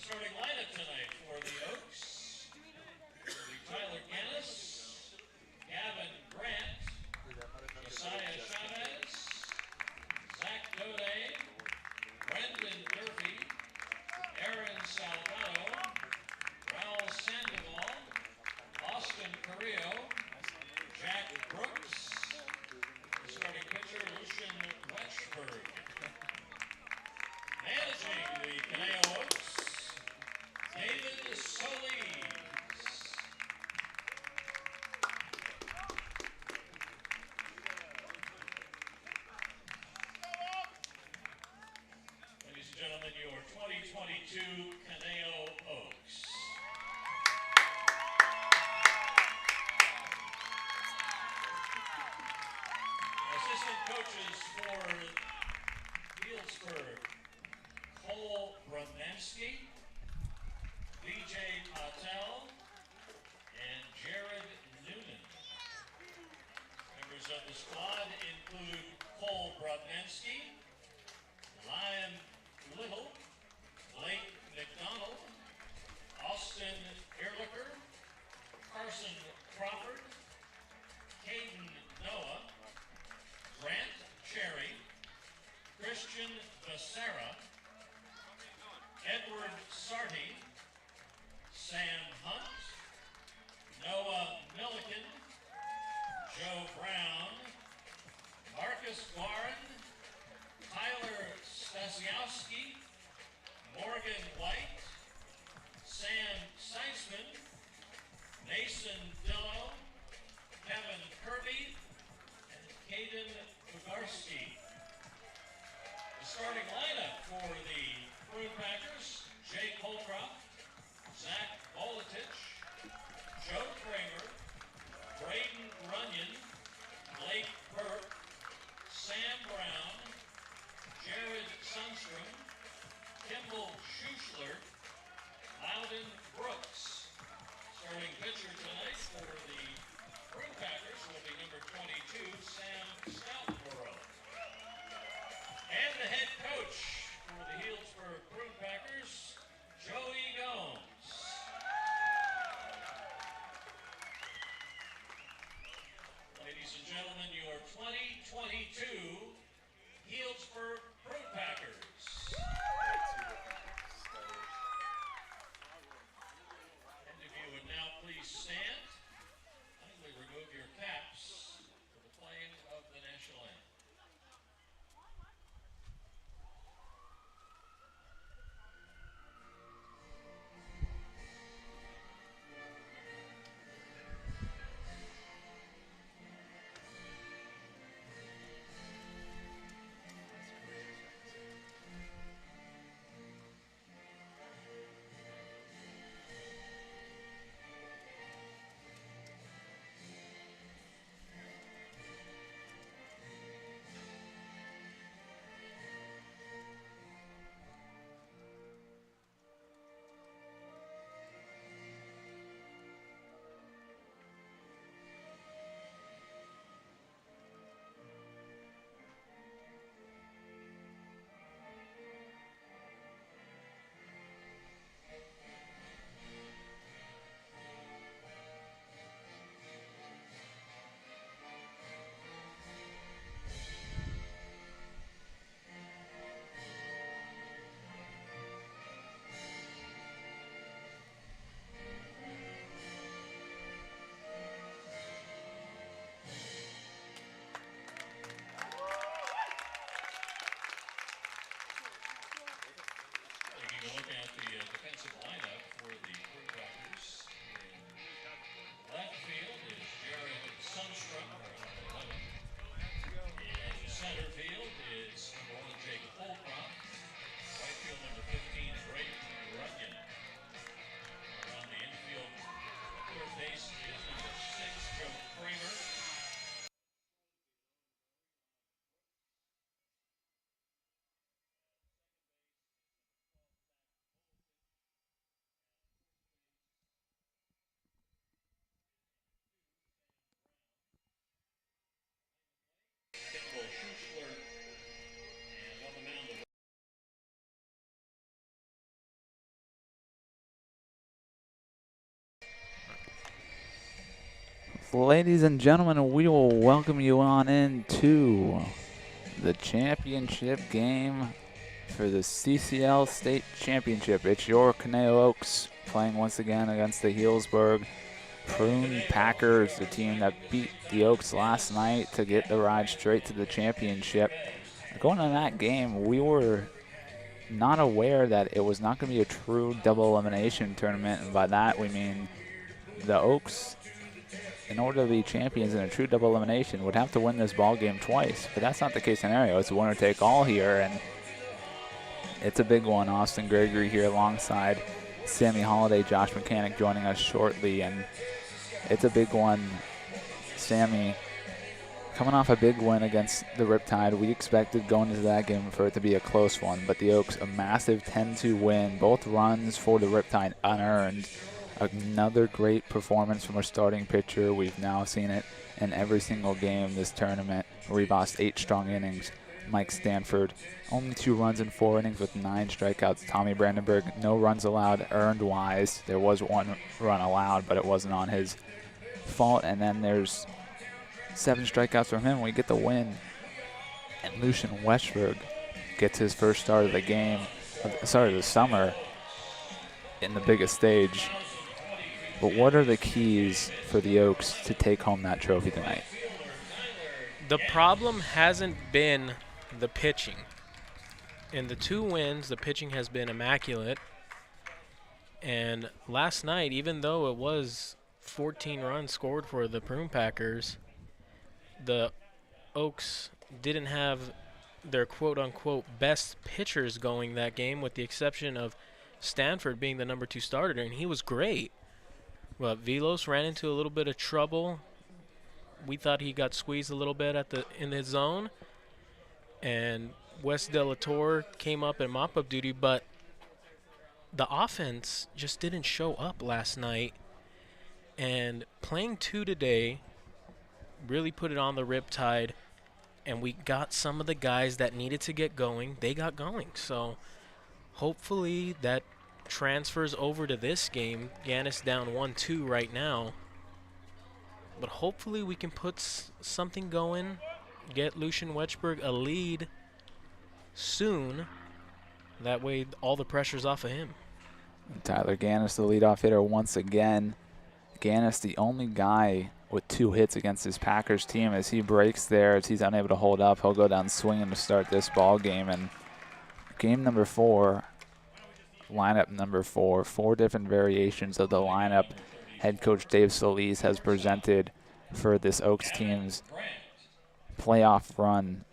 starting lineup tonight for the Oaks. Tyler Ganus, Gavin Grant, Josiah Chavez, Daudet, Brendan Durfee, Aaron Salgado, Raul Sandoval, Austin Carrillo, Jack Brooks, the starting pitcher Lucien Wechsberg. Managing the Conejo Oaks, David Solis. Ladies and gentlemen, your 2022 Conejo Oaks. Assistant coaches for Healdsburg, Cole Brunensky, BJ Patel, and Jared Noonan. Members of the squad include Cole Brunensky, Lion Little, Blake McDonald, Austin Ehrlicher, Carson Crawford, Caden Noah, Grant Cherry, Christian Becerra, Edward Sarty, Sam Hunt, Noah Milliken, Joe Brown, Marcus Warren, Tyler Stasiowski, Morgan White, Sam Seisman, Mason Dillo, Kevin Kirby, and Caden Bugarski. The starting lineup for the Prune Packers: Jake Holcroft, Zach Boletich, Joe Kramer, Braden Runyon, Blake Burke, Sam Brown, Jared Sundstrom, Kimball Schuschler, Aladdin Brooks. Starting pitcher tonight for the Prune Packers will be number 22, Sam Stoutborough. And the head coach for the Healdsburg Prune Packers, Joey Gomes. Ladies and gentlemen, your 2022 Healdsburg Prune Packers. And if you would now please stand, kindly remove your caps for the playing of the national anthem. Ladies and gentlemen, we will welcome you on into the championship game for the CCL State Championship. It's your Conejo Oaks playing once again against the Healdsburg Prune Packers, the team that beat the Oaks last night to get the ride straight to the championship. Going into that game, we were not aware that it was not going to be a true double elimination tournament, and by that we mean the Oaks, in order to be champions in a true double elimination, would have to win this ball game twice. But that's not the case scenario. It's a winner take all here, and it's a big one. Austin Gregory here alongside Sammy Holiday, Josh Mechanic joining us shortly, and it's a big one. Sammy coming off a big win against the Riptide. We expected going into that game for it to be a close one, but the Oaks, a massive 10-2 win. Both runs for the Riptide unearned. Another great performance from our starting pitcher. We've now seen it in every single game this tournament. We lost 8 strong innings. Mike Stanford, only 2 runs in 4 innings with 9 strikeouts. Tommy Brandenburg, no runs allowed earned-wise. There was 1 run allowed, but it wasn't on his fault. And then there's 7 strikeouts from him. We get the win. And Lucien Wechsberg gets his first start of the game, sorry, the summer, in the biggest stage. But what are the keys for the Oaks to take home that trophy tonight? The problem hasn't been the pitching. In the 2 wins, the pitching has been immaculate. And last night, even though it was 14 runs scored for the Prune Packers, the Oaks didn't have their quote-unquote best pitchers going that game, with the exception of Stanford being the number 2 starter, and he was great. Well, Velos ran into a little bit of trouble. We thought he got squeezed a little bit in his zone. And Wes Delatorre came up in mop-up duty, but the offense just didn't show up last night. And playing 2 today really put it on the Riptide, and we got some of the guys that needed to get going. They got going. So hopefully that transfers over to this game. Ganus down 1-2 right now, but hopefully we can put something going, get Lucien Wechsberg a lead soon. That way all the pressure's off of him. Tyler Ganus, the leadoff hitter once again. Ganus, the only guy with 2 hits against his Packers team. As he breaks there, as he's unable to hold up, he'll go down swinging to start this ball game. And game number 4, lineup number 4, 4 different variations of the lineup head coach Dave Solis has presented for this Oaks team's playoff run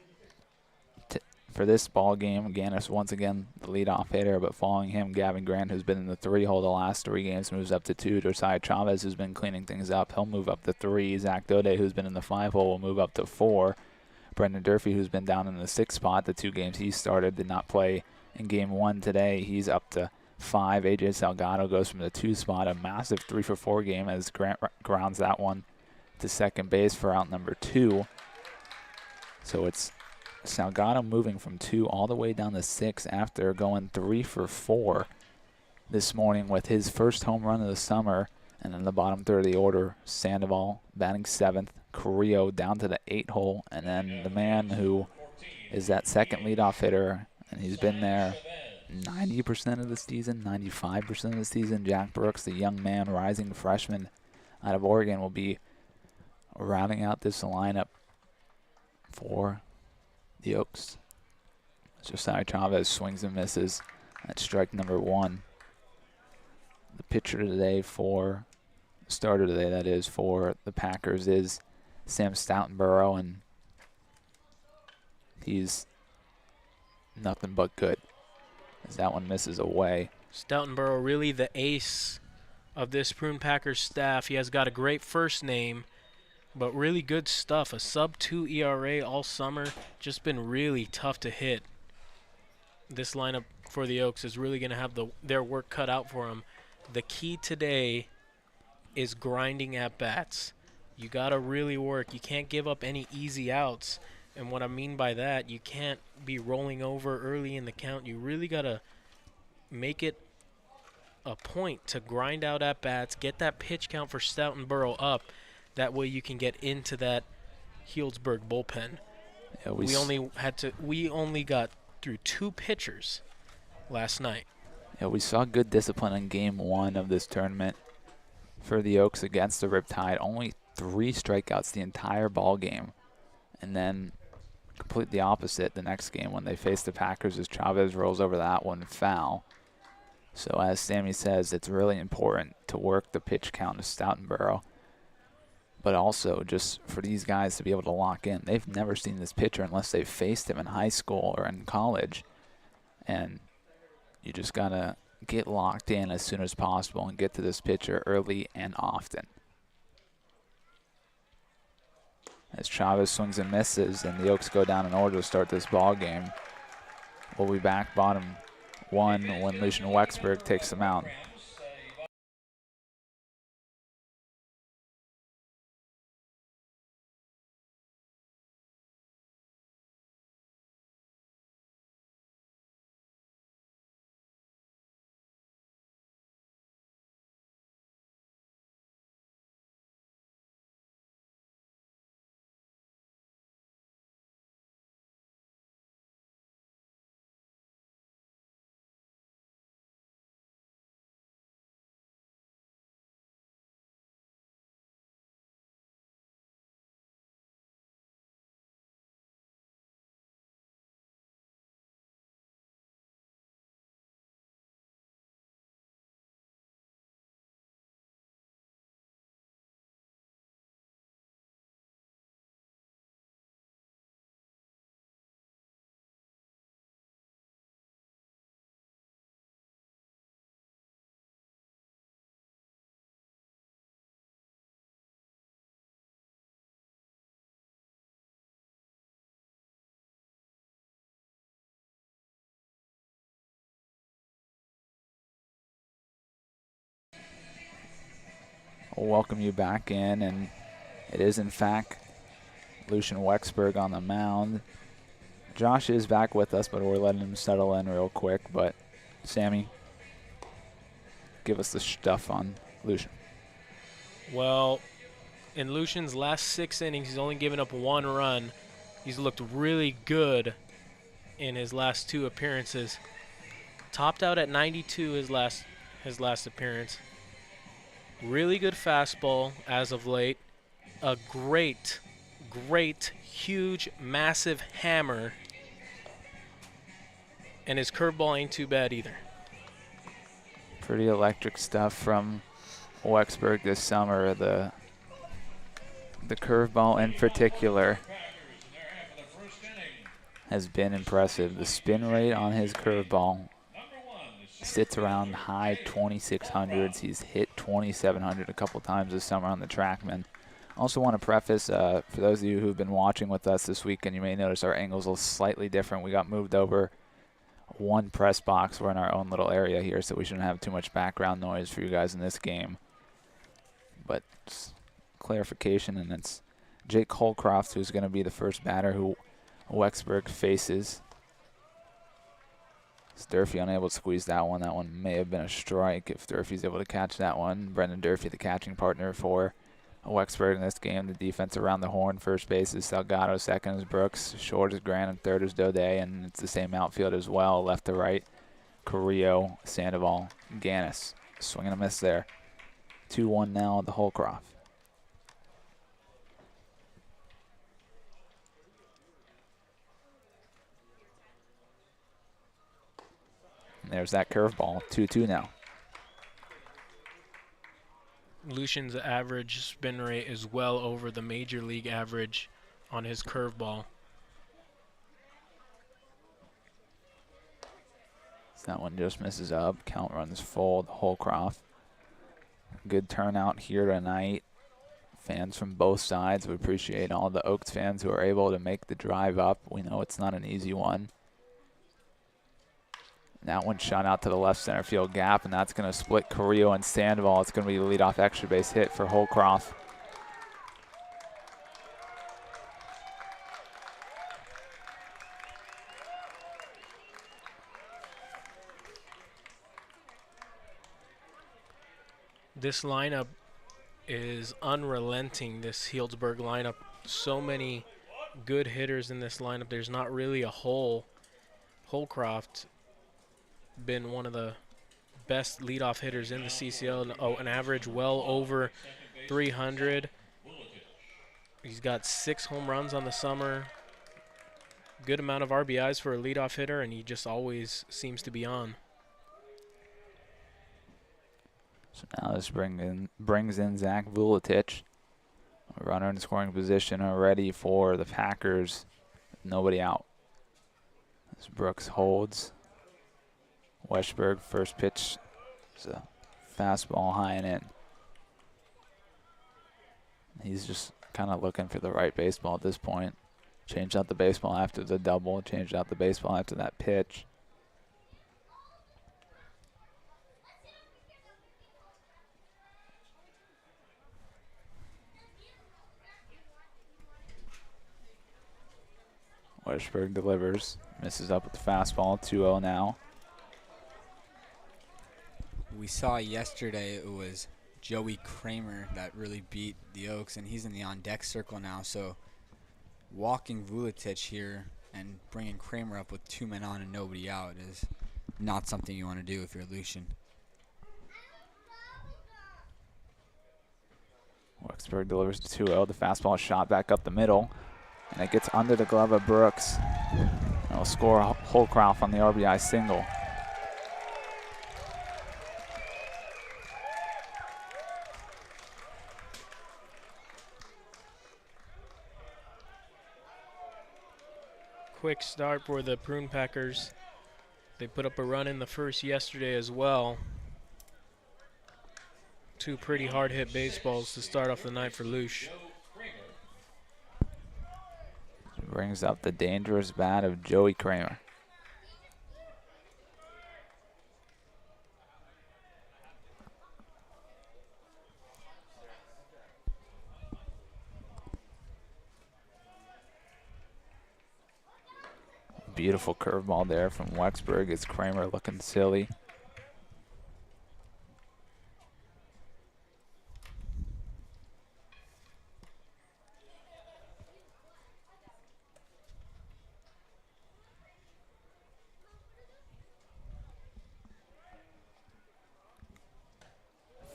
for this ball game. Ganus once again the leadoff hitter, but following him, Gavin Grant, who's been in the 3-hole the last 3 games, moves up to 2. Josiah Chavez, who's been cleaning things up, he'll move up to 3. Zach Daudet, who's been in the 5-hole, will move up to 4. Brendan Durfee, who's been down in the 6th spot, the 2 games he started, did not play in game 1 today. He's up to 5. AJ Salgado goes from the 2 spot, a massive 3-for-4 game as Grant grounds that one to second base for out number 2. So it's Salgado moving from 2 all the way down to 6 after going 3-for-4 this morning with his first home run of the summer. And in the bottom third of the order, Sandoval batting 7th, Carrillo down to the 8-hole, and then the man who is that second leadoff hitter, and he's been there 90% of the season, 95% of the season. Jack Brooks, the young man, rising freshman out of Oregon, will be rounding out this lineup for the Oaks. Josiah Chavez swings and misses at strike number 1. The pitcher today starter today, that is, for the Packers is Sam Stoutenborough, and he's nothing but good, as that one misses away. Stoutenborough really the ace of this Prune Packers staff. He has got a great first name, but really good stuff. A sub-2 ERA all summer. Just been really tough to hit. This lineup for the Oaks is really going to have their work cut out for them. The key today is grinding at bats. You got to really work. You can't give up any easy outs. And what I mean by that, you can't be rolling over early in the count. You really got to make it a point to grind out at bats, get that pitch count for Stoutenborough up. That way you can get into that Healdsburg bullpen. Yeah, we only got through 2 pitchers last night. Yeah, we saw good discipline in game 1 of this tournament for the Oaks against the Riptide. Only 3 strikeouts the entire ball game. And then completely opposite the next game when they face the Packers as Chavez rolls over that one foul. So as Sammy says, it's really important to work the pitch count of Stoutenborough, but also just for these guys to be able to lock in. They've never seen this pitcher unless they've faced him in high school or in college. And you just got to get locked in as soon as possible and get to this pitcher early and often. As Chavez swings and misses, and the Oaks go down in order to start this ball game. We'll be back bottom 1 when Lucien Wechsberg takes them out. We'll welcome you back in, and it is in fact Lucien Wechsberg on the mound. Josh is back with us, but we're letting him settle in real quick. But Sammy, give us the stuff on Lucien. Well, in Lucien's last 6 innings, he's only given up 1 run. He's looked really good in his last 2 appearances. Topped out at 92 his last appearance. Really good fastball as of late. A great, huge, massive hammer. And his curveball ain't too bad either. Pretty electric stuff from Wechsberg this summer. The curveball in particular has been impressive. The spin rate on his curveball sits around high 2600s. He's hit 2700 a couple times this summer on the TrackMan. Also want to preface, for those of you who've been watching with us this weekend, you may notice our angles are slightly different. We got moved over 1 press box. We're in our own little area here, so we shouldn't have too much background noise for you guys in this game. But clarification, and it's Jake Holcroft who's going to be the first batter who Wechsberg faces. Durfee unable to squeeze that one. That one may have been a strike if Durfee's able to catch that one. Brendan Durfee, the catching partner for Wechsberg in this game. The defense around the horn. First base is Salgado. Second is Brooks. Short is Grant. And third is Daudet. And it's the same outfield as well, left to right. Carrillo, Sandoval, Ganus. Swing and a miss there. 2-1 now at the Holcroft. And there's that curveball, 2-2 now. Lucien's average spin rate is well over the major league average on his curveball. So that one just misses up. Count runs full. The Holcroft. Good turnout here tonight. Fans from both sides. We appreciate all the Oaks fans who are able to make the drive up. We know it's not an easy one. That one shot out to the left center field gap, and that's going to split Carrillo and Sandoval. It's going to be the leadoff extra base hit for Holcroft. This lineup is unrelenting, this Healdsburg lineup. So many good hitters in this lineup. There's not really a hole. Holcroft been one of the best leadoff hitters in the CCL, an average well over 300. He's got 6 home runs on the summer. Good amount of RBIs for a leadoff hitter, and he just always seems to be on. So now this brings in Zach Vuletich, a runner in scoring position already for the Packers. Nobody out. As Brooks holds. Wechsberg, first pitch is a fastball high and in. He's just kind of looking for the right baseball at this point. Changed out the baseball after the double, changed out the baseball after that pitch. Wechsberg delivers, misses up with the fastball, 2-0 now. We saw yesterday it was Joey Kramer that really beat the Oaks, and he's in the on-deck circle now, so walking Vuletich here and bringing Kramer up with 2 men on and nobody out is not something you want to do if you're Lucien. Wechsberg delivers to 2-0. The fastball is shot back up the middle, and it gets under the glove of Brooks. It'll score Holcroft on the RBI single. Quick start for the Prune Packers. They put up a run in the first yesterday as well. 2 pretty hard hit baseballs to start off the night for Luce. Brings up the dangerous bat of Joey Kramer. Beautiful curveball there from Wechsberg. It's Kramer looking silly.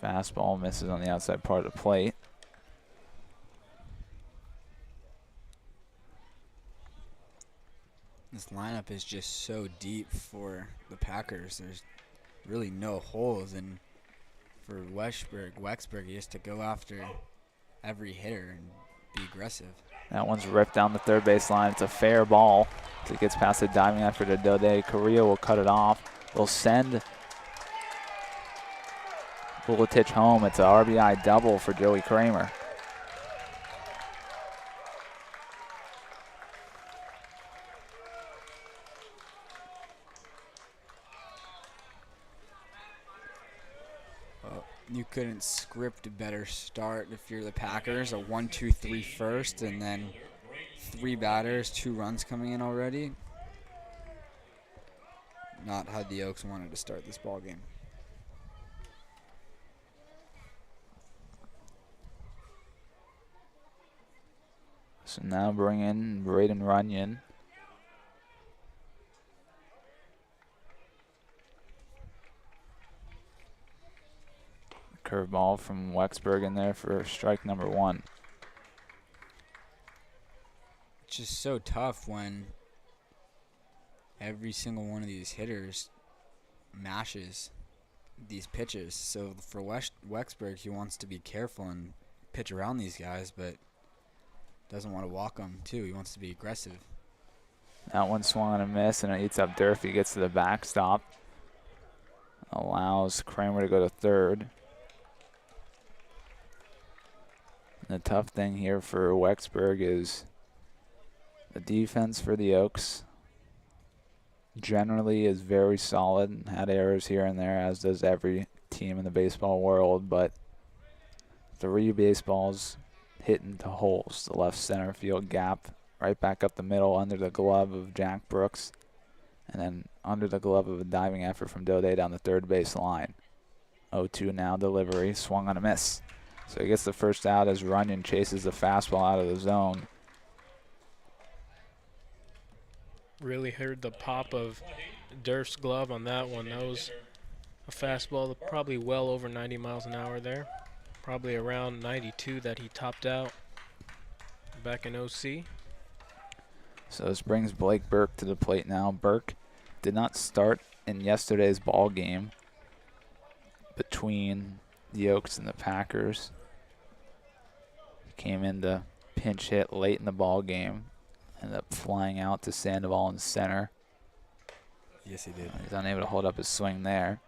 Fastball misses on the outside part of the plate. This lineup is just so deep for the Packers. There's really no holes, and for Wechsberg, he has to go after every hitter and be aggressive. That one's ripped down the third base line. It's a fair ball. As it gets past the diving effort of Daudet, Carrillo will cut it off. They'll send Vuletich home. It's an RBI double for Joey Kramer. You couldn't script a better start if you're the Packers. A 1-2-3 first, and then 3 batters, 2 runs coming in already. Not how the Oaks wanted to start this ball game. So now bring in Braden Runyon. Curveball from Wechsberg in there for strike number 1. It's just so tough when every single one of these hitters mashes these pitches. So for Wechsberg, he wants to be careful and pitch around these guys, but doesn't want to walk them too. He wants to be aggressive. That one swung and a miss, and it eats up Durfee. Gets to the backstop. Allows Kramer to go to third. The tough thing here for Wechsberg is the defense for the Oaks generally is very solid. Had errors here and there, as does every team in the baseball world, but 3 baseballs hit into holes. The left center field gap, right back up the middle under the glove of Jack Brooks, and then under the glove of a diving effort from Daudet down the third base line. 0-2 now delivery, swung on a miss. So he gets the first out as Runyon chases the fastball out of the zone. Really heard the pop of Durf's glove on that one. That was a fastball probably well over 90 miles an hour there. Probably around 92 that he topped out back in OC. So this brings Blake Burke to the plate now. Burke did not start in yesterday's ball game between the Oaks and the Packers. He came in to pinch hit late in the ball game. Ended up flying out to Sandoval in center. Yes, he did. He's unable to hold up his swing there.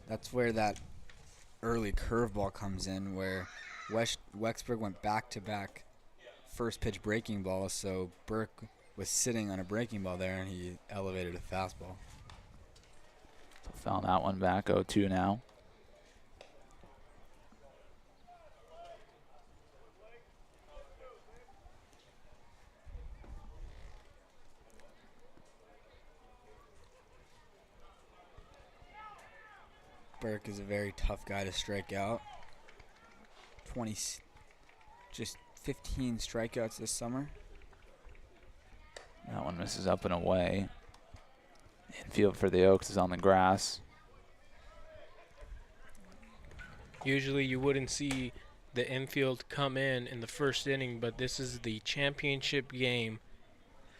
That's where that early curveball comes in, where Wechsberg went back-to-back first pitch breaking balls, so Burke was sitting on a breaking ball there, and he elevated a fastball. So found that one back, 0-2 now. Burke is a very tough guy to strike out. Just 15 strikeouts this summer. That one misses up and away. Infield for the Oaks is on the grass. Usually you wouldn't see the infield come in the first inning, but this is the championship game.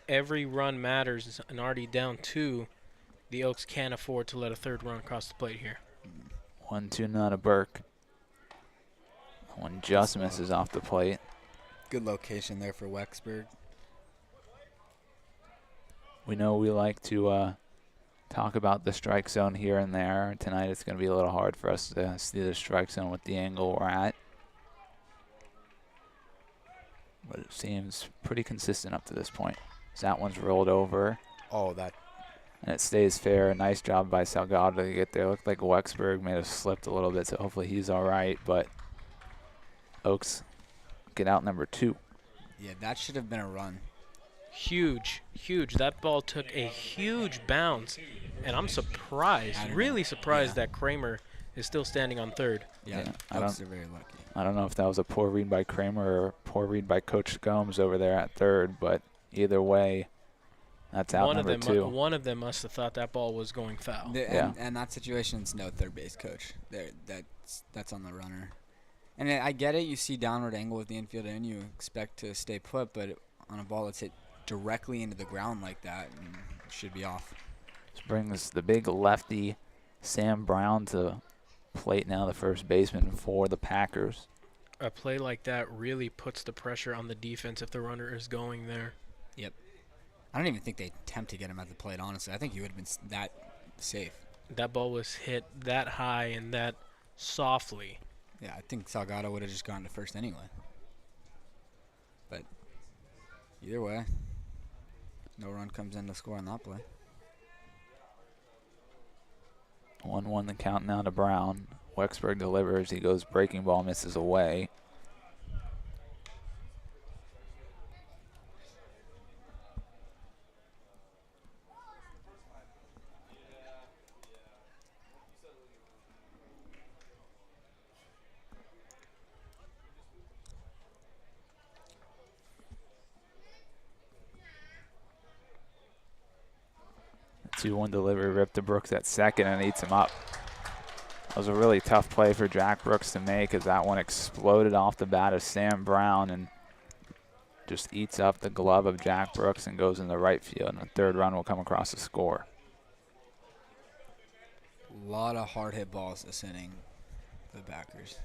Every run matters, and already down 2. The Oaks can't afford to let a third run across the plate here. 1-2 now to Burke. One just misses off the plate. Good location there for Wechsberg. We know we like to talk about the strike zone here and there. Tonight it's going to be a little hard for us to see the strike zone with the angle we're at. But it seems pretty consistent up to this point. So that one's rolled over. Oh, that. And it stays fair. Nice job by Salgado to get there. Looked like Wechsberg may have slipped a little bit, so hopefully he's all right. But Oaks get out number 2. Yeah, that should have been a run. Huge, huge. That ball took a huge bounce, and I'm surprised, really surprised that Kramer is still standing on third. Yeah, Oaks are very lucky. I don't know if that was a poor read by Kramer or a poor read by Coach Gomes over there at third, but either way, that's out number 2. One of them must have thought that ball was going foul. And that situation's no third base coach. That's on the runner. And I get it. You see downward angle with the infield and you expect to stay put, but on a ball that's hit directly into the ground like that, it should be off. This brings the big lefty Sam Brown to plate now, the first baseman for the Packers. A play like that really puts the pressure on the defense if the runner is going there. Yep. I don't even think they attempt to get him at the plate, honestly. I think he would have been that safe. That ball was hit that high and that softly. Yeah, I think Salgado would have just gone to first anyway. But either way, no run comes in to score on that play. 1-1 the count now to Brown. Wechsberg delivers. He goes breaking ball, misses away. The 2-1 delivery ripped to Brooks at second and eats him up. That was a really tough play for Jack Brooks to make, as that one exploded off the bat of Sam Brown and just eats up the glove of Jack Brooks and goes in the right field. And the third run will come across the score. A lot of hard hit balls this inning for the Packers.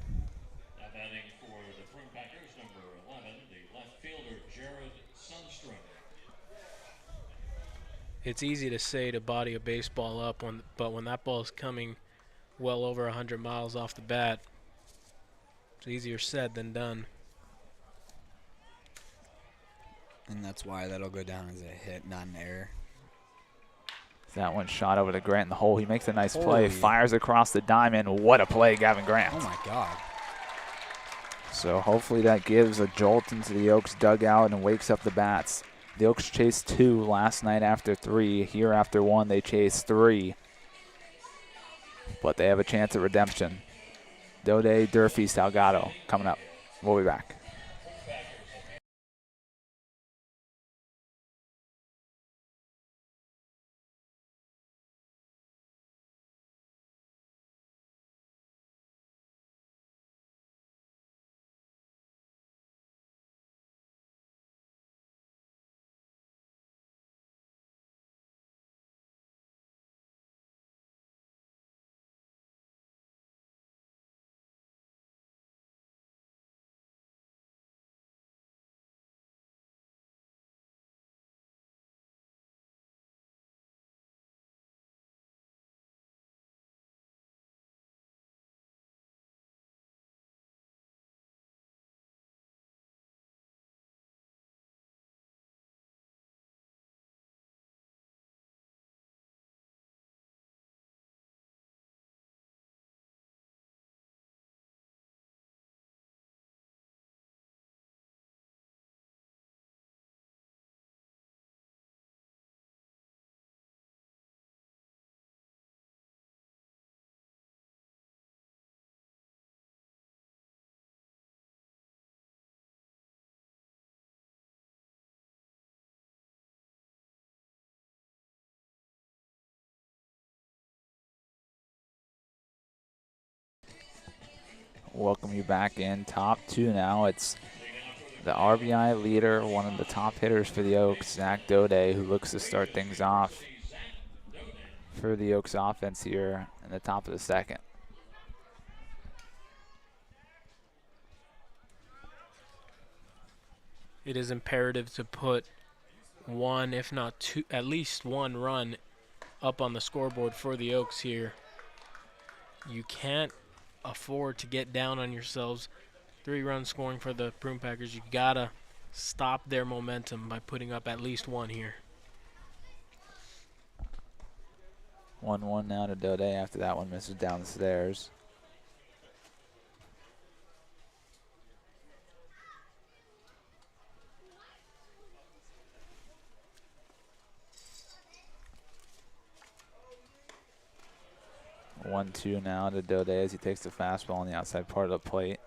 Now batting for the Prune Packers, number 11, the left fielder Jared Sundstrom. It's easy to say to body a baseball up, but when that ball is coming well over 100 miles off the bat, it's easier said than done. And that's why that'll go down as a hit, not an error. That one shot over to Grant in the hole. He makes a nice play, fires across the diamond. What a play, Gavin Grant. Oh, my God. So hopefully that gives a jolt into the Oaks dugout and wakes up the bats. The Oaks chased 2 last night after 3. Here after 1, they chased 3. but they have a chance at redemption. Daudet, Durfee, Salgado coming up. We'll be back. Welcome you back in. Top two now. It's the RBI leader, one of the top hitters for the Oaks, Zach Daudet, who looks to start things off for the Oaks offense here in the top of the second. It is imperative to put one, if not two, at least one run up on the scoreboard for the Oaks here. You can't afford to get down on yourselves. 3 runs scoring for the Prune Packers. You gotta stop their momentum by putting up at least one here. 1-1 now to Daudet after that one misses down the stairs. One, two now to Daudet as he takes the fastball on the outside part of the plate.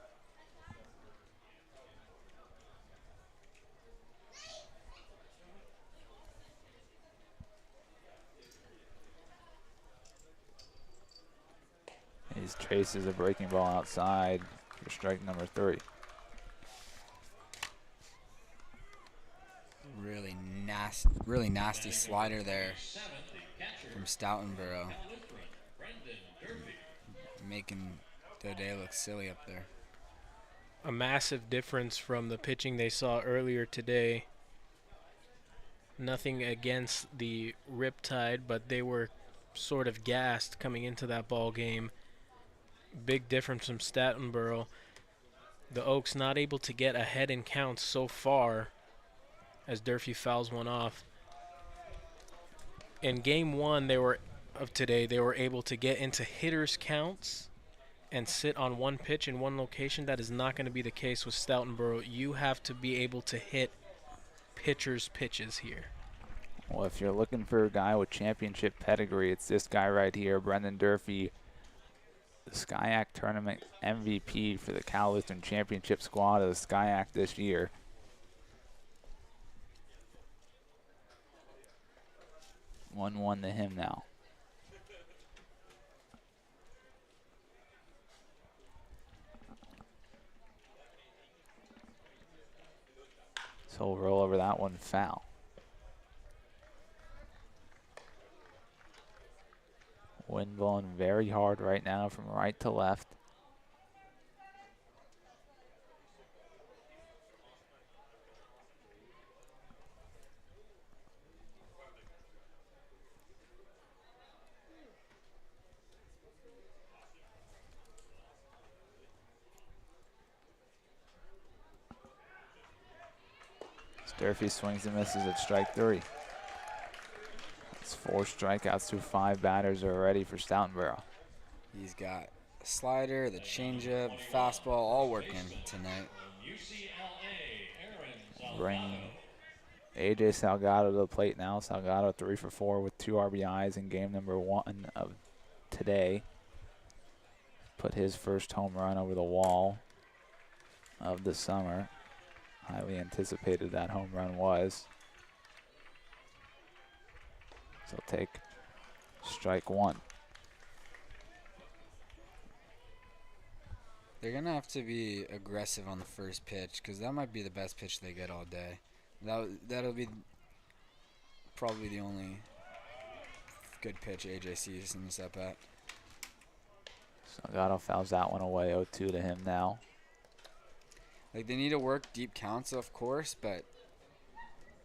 He traces a breaking ball outside for strike number 3. Really nasty slider there from Stoutenborough, making Daudet look silly up there. A massive difference from the pitching they saw earlier today. Nothing against the Riptide, but they were sort of gassed coming into that ball game. Big difference from Stoutenborough. The Oaks not able to get ahead in counts so far as Durfee fouls one off. In game 1 of today, they were able to get into hitters' counts and sit on one pitch in one location. That is not going to be the case with Stoutenborough. You have to be able to hit pitchers' pitches here. Well, if you're looking for a guy with championship pedigree, it's this guy right here, Brendan Durfee, the SCIAC Tournament MVP for the Cal Lutheran Championship squad of the SCIAC this year. One to him now. So he'll roll over that one, foul. Wind blowing very hard right now from right to left. Durfee swings and misses at strike 3. It's 4 strikeouts through 5 batters are ready for Stoutenborough. He's got the slider, the changeup, fastball, all working tonight. Bring AJ Salgado to the plate now. Salgado 3 for 4 with 2 RBIs in game number 1 of today. put his first home run over the wall of the summer. Highly anticipated that home run was. So take strike one. They're going to have to be aggressive on the first pitch because that might be the best pitch they get all day. That'll be probably the only good pitch AJ sees in this at-bat. Salgado fouls that one away, 0-2 to him now. Like, they need to work deep counts, of course, but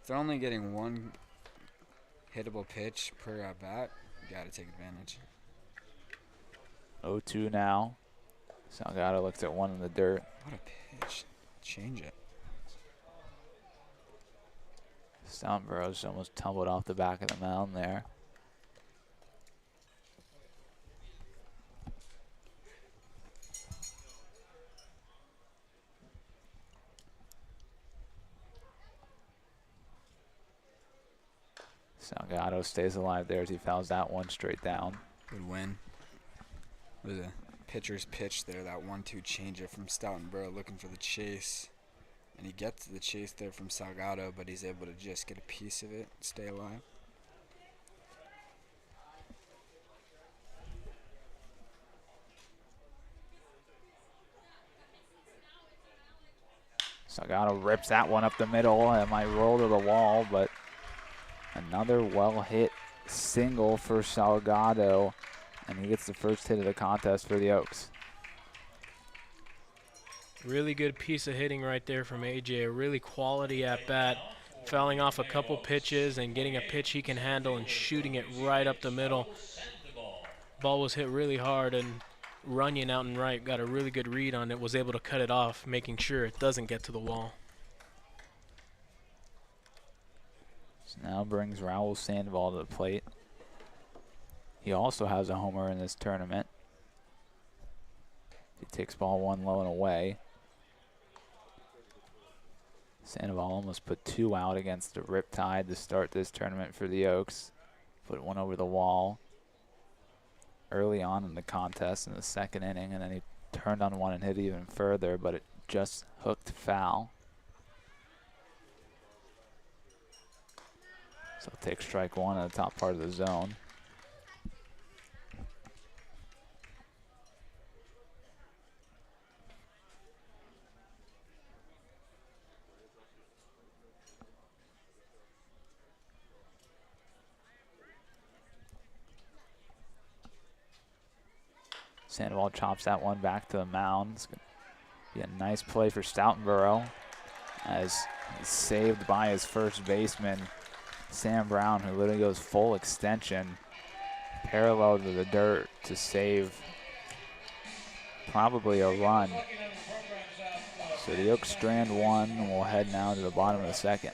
if they're only getting one hittable pitch per at-bat, you got to take advantage. 0-2 now. Salgado looks at one in the dirt. What a pitch. Change it. Stoutenborough's almost tumbled off the back of the mound there. Salgado stays alive there as he fouls that one straight down. Good win. It was a pitcher's pitch there, that 1-2 changeup from Stoutenborough looking for the chase. And he gets the chase there from Salgado, but he's able to just get a piece of it and stay alive. Salgado rips that one up the middle. It might roll to the wall, but another well-hit single for Salgado, and he gets the first hit of the contest for the Oaks. Really good piece of hitting right there from AJ. A really quality at-bat, fouling off a couple pitches and getting a pitch he can handle and shooting it right up the middle. Ball was hit really hard, and Runyon out and right got a really good read on it, was able to cut it off, making sure it doesn't get to the wall. So now brings Raul Sandoval to the plate. He also has a homer in this tournament. He takes ball one low and away. Sandoval almost put two out against the Riptide to start this tournament for the Oaks. Put one over the wall early on in the contest in the second inning, and then he turned on one and hit even further, but it just hooked foul. So take strike one at the top part of the zone. Sandoval chops that one back to the mound. It's going to be a nice play for Stoutenborough as he's saved by his first baseman, Sam Brown, who literally goes full extension, parallel to the dirt to save probably a run. So the Oaks strand one, and we'll head now to the bottom of the second.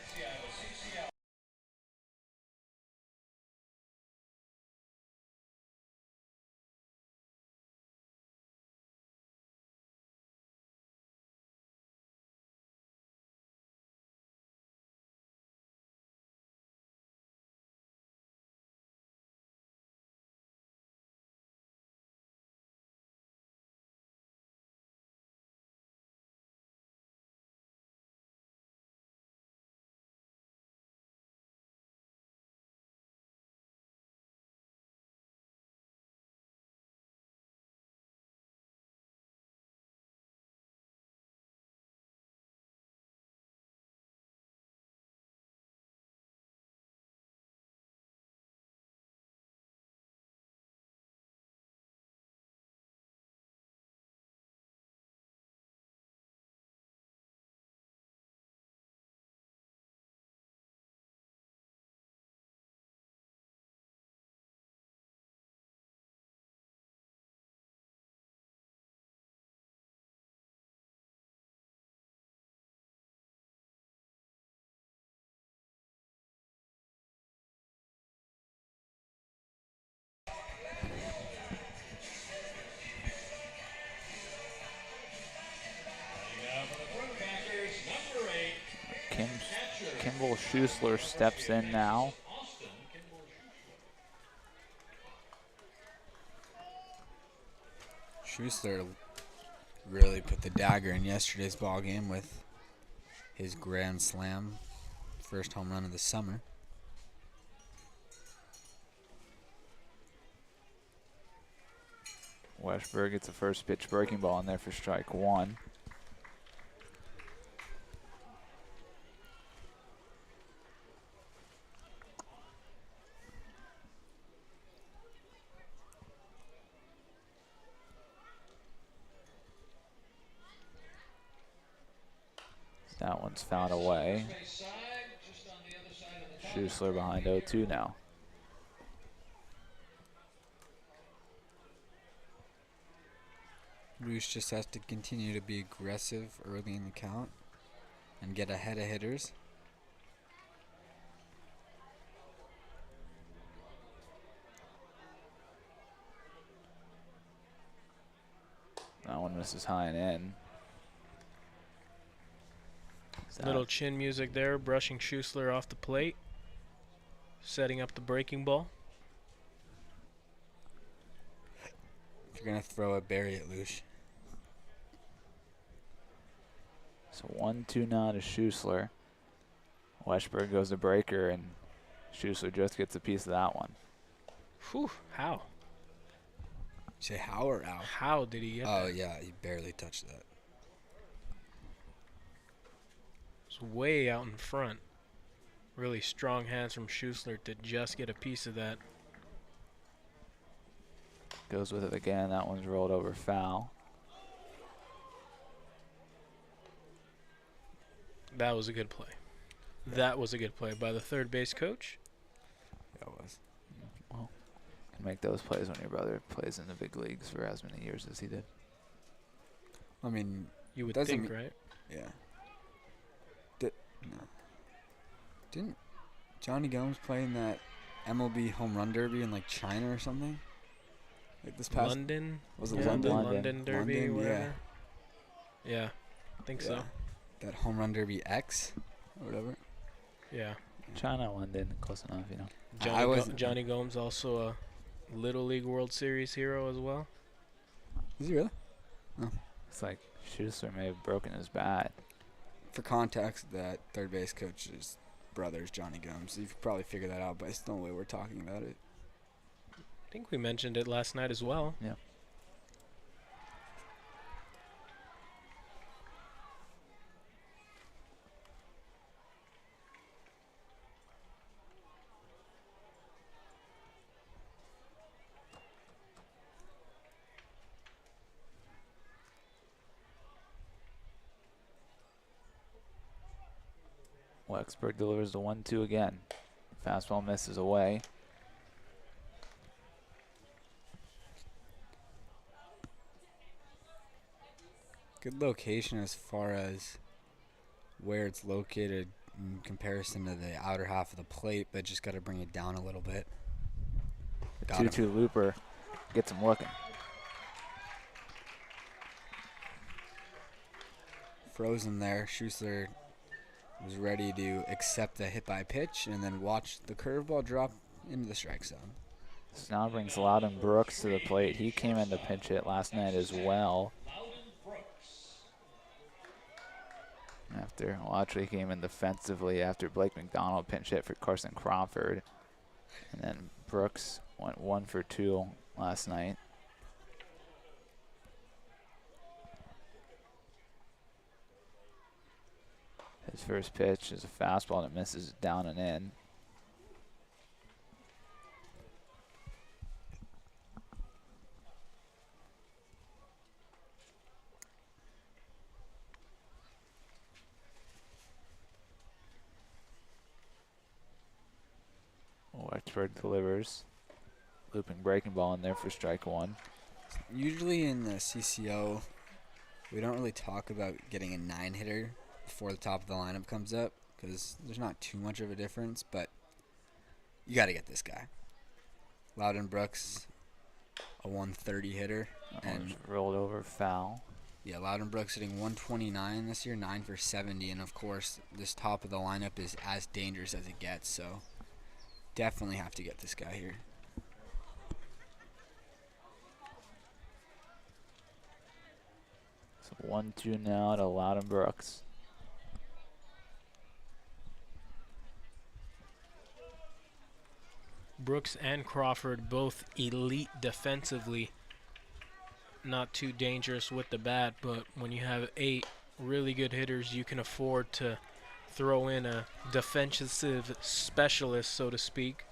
Kimball Schuessler steps in now. Schuessler really put the dagger in yesterday's ball game with his grand slam, first home run of the summer. Wechsberg gets the first pitch breaking ball in there for strike one. That one's fouled away. Schuessler behind 0-2 now. Roos just has to continue to be aggressive early in the count and get ahead of hitters. That one misses high and in. Little chin music there, brushing Schuessler off the plate, setting up the breaking ball. If you're going to throw it, bury it, Lush. So 1-2 now to Schuessler. Wechsberg goes to breaker, and Schuessler just gets a piece of that one. Whew, how? Say how or ow? How did he get that? Oh, yeah, he barely touched that. It's way out in front. Really strong hands from Schuessler to just get a piece of that. Goes with it again. That one's rolled over foul. That was a good play. That was a good play by the third base coach. That was. Well, can make those plays when your brother plays in the big leagues for as many years as he did. I mean, You would doesn't think, right? yeah. No. Didn't Johnny Gomes play in that MLB home run derby in like China or something? Like this past London? Was it Yeah, London? the London Derby, London, whatever. Yeah, I think so. That home run derby X or whatever. Yeah. China, London, close enough, you know. Johnny Gomes also a Little League World Series hero as well. Is he really? It's like Schuessler may have broken his bat. For context, that third base coach's brother's Johnny Gomes. You could probably figure that out, but it's no way we're talking about it. I think we mentioned it last night as well. Yeah. Wechsberg delivers the 1-2 again. Fastball misses away. Good location as far as where it's located in comparison to the outer half of the plate, but just got to bring it down a little bit. The 2-2 looper gets him looking. Frozen there. Schuessler was ready to accept the hit by pitch and then watch the curveball drop into the strike zone. This now brings Aladdin Brooks to the plate. He came in to pinch hit last night as well. Actually came in defensively after Blake McDonald pinch hit for Carson Crawford. And then Brooks went 1 for 2 last night. His first pitch is a fastball that misses down and in. Wechsberg delivers. Looping breaking ball in there for strike one. Usually in the CCL, we don't really talk about getting a 9-hitter before the top of the lineup comes up because there's not too much of a difference, but you got to get this guy. Aladdin Brooks, a 130 hitter. And rolled over foul. Yeah, Aladdin Brooks hitting 129 this year, 9 for 70, and of course this top of the lineup is as dangerous as it gets, so definitely have to get this guy here. So 1-2 now to Aladdin Brooks. Brooks and Crawford both elite defensively. Not too dangerous with the bat, but when you have 8 really good hitters, you can afford to throw in a defensive specialist, so to speak.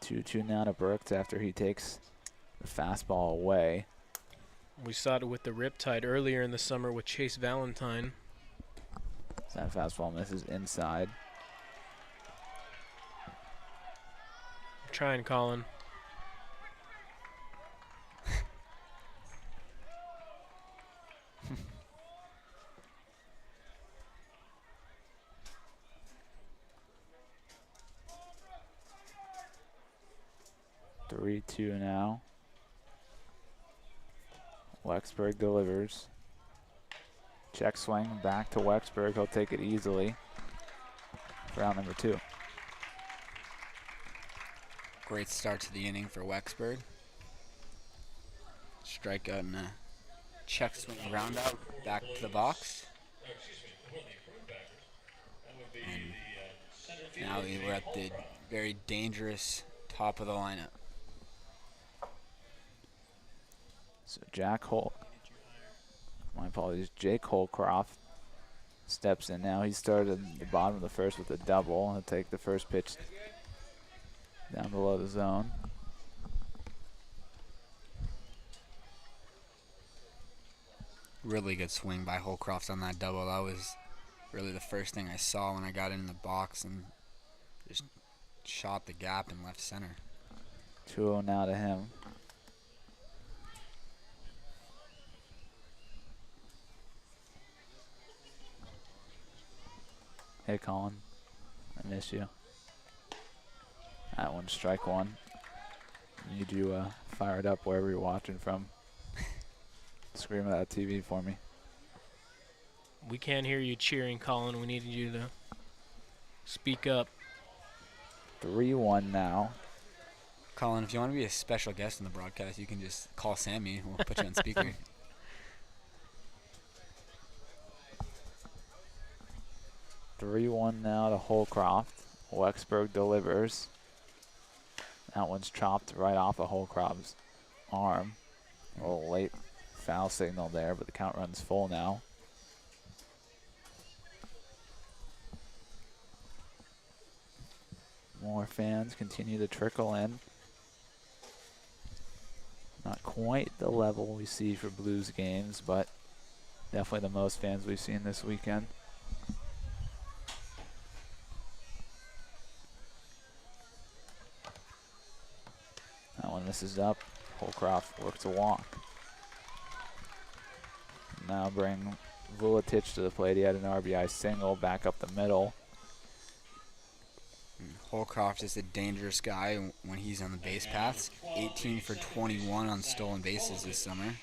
2-2 now to Brooks after he takes the fastball away. We saw it with the Riptide earlier in the summer with Chase Valentine. That fastball misses inside. Trying, Colin. 3-2 now. Wechsberg delivers. Check swing back to Wechsberg. He'll take it easily for out number 2. Great start to the inning for Wechsberg. Strikeout and a check swing roundout back to the box. And now we're at the very dangerous top of the lineup. So Jake Holcroft steps in now. He started at the bottom of the first with a double. He'll take the first pitch down below the zone. Really good swing by Holcroft on that double. That was really the first thing I saw when I got in the box, and just shot the gap in left center. 2-0 now to him. Hey, Colin. I miss you. That one's strike one. Need you fired up wherever you're watching from. Scream at that TV for me. We can't hear you cheering, Colin. We needed you to speak up. 3-1 now. Colin, if you want to be a special guest in the broadcast, you can just call Sammy. We'll put you on speaker. 3-1 now to Holcroft. Wechsberg delivers. That one's chopped right off of Holcroft's arm. A little late foul signal there, but the count runs full now. More fans continue to trickle in. Not quite the level we see for Blues games, but definitely the most fans we've seen this weekend. That one misses up. Holcroft works a walk. Now bring Vuletich to the plate. He had an RBI single back up the middle. Holcroft is a dangerous guy when he's on the base paths. 18 for 21 on stolen bases this summer.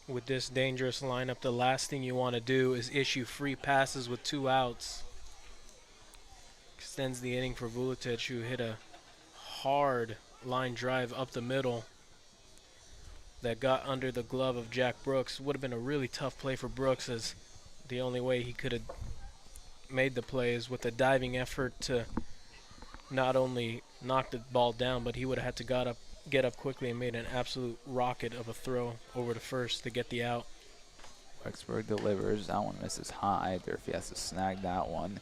With this dangerous lineup, the last thing you want to do is issue free passes with 2 outs. Extends the inning for Vuletich, who hit a hard line drive up the middle that got under the glove of Jack Brooks. Would have been a really tough play for Brooks, as the only way he could have made the play is with a diving effort to not only knock the ball down, but he would have had to get up quickly and made an absolute rocket of a throw over to first to get the out. Wechsberg delivers. That one misses high. Durfee has to snag that one.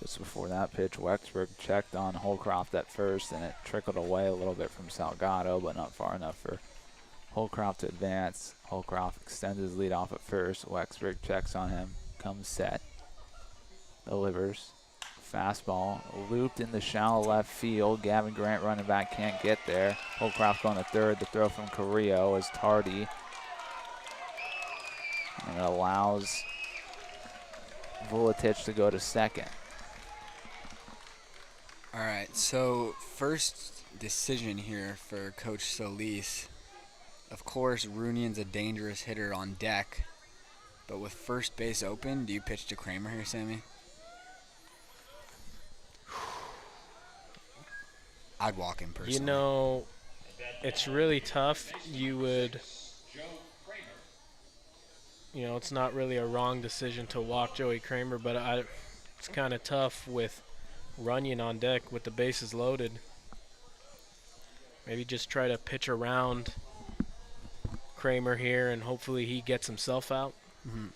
Just before that pitch, Wechsberg checked on Holcroft at first, and it trickled away a little bit from Salgado, but not far enough for Holcroft to advance. Holcroft extends his lead off at first. Wechsberg checks on him, comes set, delivers. Fastball looped in the shallow left field. Gavin Grant running back can't get there. Holcroft going to third. The throw from Carrillo is tardy, and it allows Vuletich to go to second. All right, so first decision here for Coach Solis. Of course, Rooney's a dangerous hitter on deck, but with first base open, do you pitch to Kramer here, Sammy? I'd walk him personally. You know, it's really tough. You would, you know, it's not really a wrong decision to walk Joey Kramer, but it's kind of tough with Runyon on deck with the bases loaded. Maybe just try to pitch around Kramer here, and hopefully he gets himself out. Mm-hmm.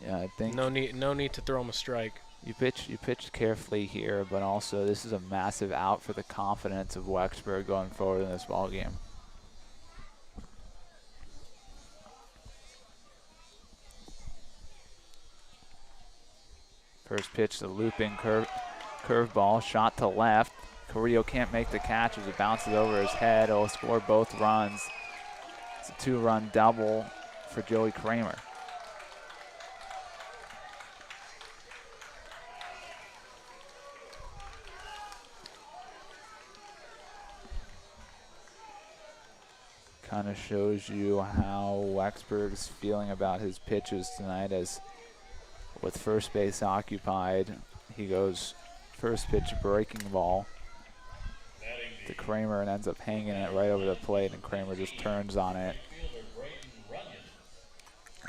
Yeah, I think no need to throw him a strike. You pitch carefully here, but also this is a massive out for the confidence of Wechsberg going forward in this ball game. First pitch, the looping curveball, shot to left. Carrillo can't make the catch as it bounces over his head. It'll score both runs. It's a 2-run double for Joey Kramer. Kind of shows you how Wechsberg's feeling about his pitches tonight, as with first base occupied, he goes first pitch breaking ball to Kramer and ends up hanging it right over the plate, and Kramer just turns on it.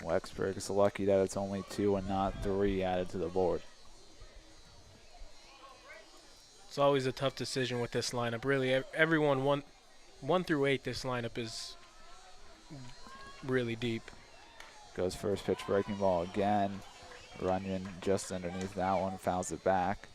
Wechsberg is lucky that it's only 2 and not 3 added to the board. It's always a tough decision with this lineup. Really, everyone 1 through 8, this lineup is really deep. Goes first pitch breaking ball again. Runyon just underneath that one, fouls it back.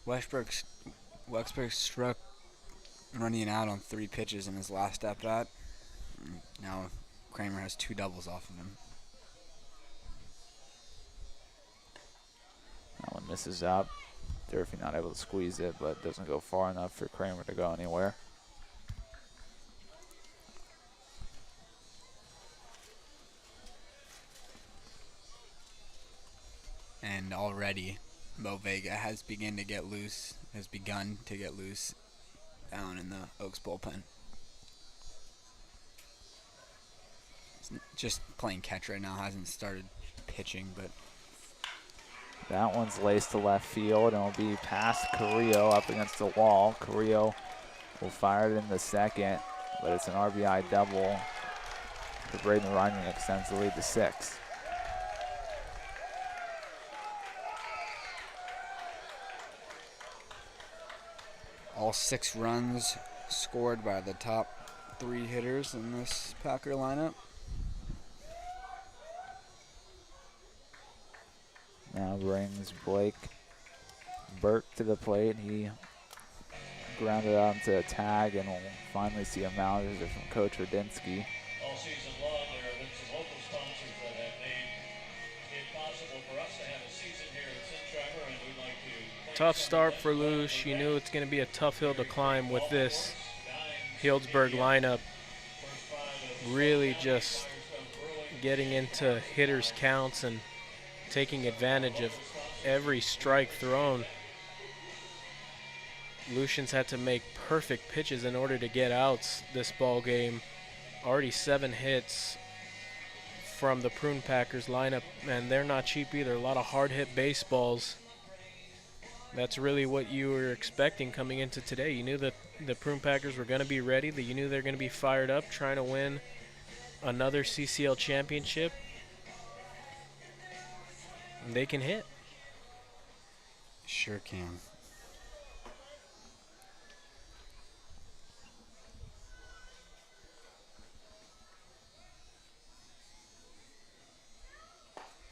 Wechsberg struck Runyon out on 3 pitches in his last at-bat. Now Kramer has 2 doubles off of him. That one misses up. Durfee not able to squeeze it, but doesn't go far enough for Kramer to go anywhere. And already Mo Vega has begun to get loose down in the Oaks bullpen. He's just playing catch right now, hasn't started pitching, but that one's laced to left field, and will be past Carrillo up against the wall. Carrillo will fire it in the second, but it's an RBI double for Braden Runyon, extends the lead to 6. all 6 runs scored by the top 3 hitters in this Packer lineup. Now brings Burke to the plate. He grounded out into a tag, and we'll finally see a mound visit from Coach Radinsky. All season long, there have been some local sponsors that have made it possible for us to have a season here at St. Trevor, and we'd like to... Tough start for Luce. You knew it's going to be a tough hill to climb with this Healdsburg lineup. Really just getting into hitters' counts and taking advantage of every strike thrown. Lucian's had to make perfect pitches in order to get outs this ball game. Already 7 hits from the Prune Packers lineup, and they're not cheap either. A lot of hard hit baseballs. That's really what you were expecting coming into today. You knew that the Prune Packers were going to be ready, that you knew they're going to be fired up, trying to win another CCL Championship. And they can hit. Sure can.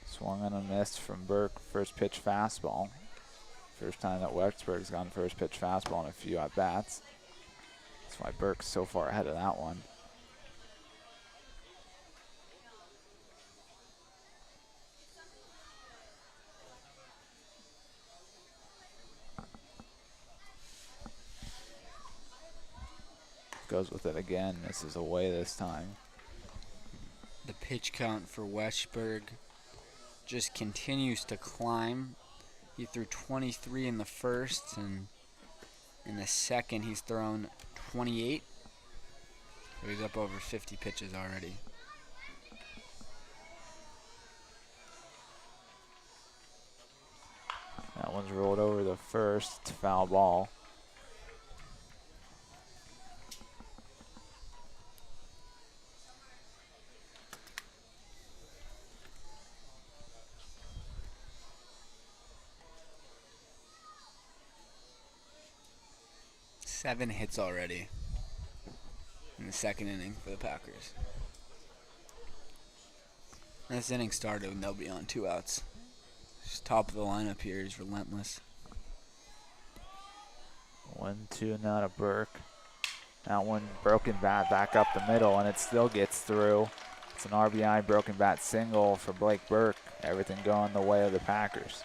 Swung on a miss from Burke, first pitch fastball. First time that Wechsberg's gone first pitch fastball in a few at-bats. That's why Burke's so far ahead of that one. Goes with it again, misses away this time. The pitch count for Wechsberg just continues to climb. He threw 23 in the first, and in the second he's thrown 28. So he's up over 50 pitches already. first foul ball. Seven hits already in the second inning for the Packers. This inning started with nobody on, 2 outs. Just top of the lineup here is relentless. 1-2 now to Burke. That one broken bat back up the middle, and it still gets through. It's an RBI broken bat single for Blake Burke. Everything going the way of the Packers.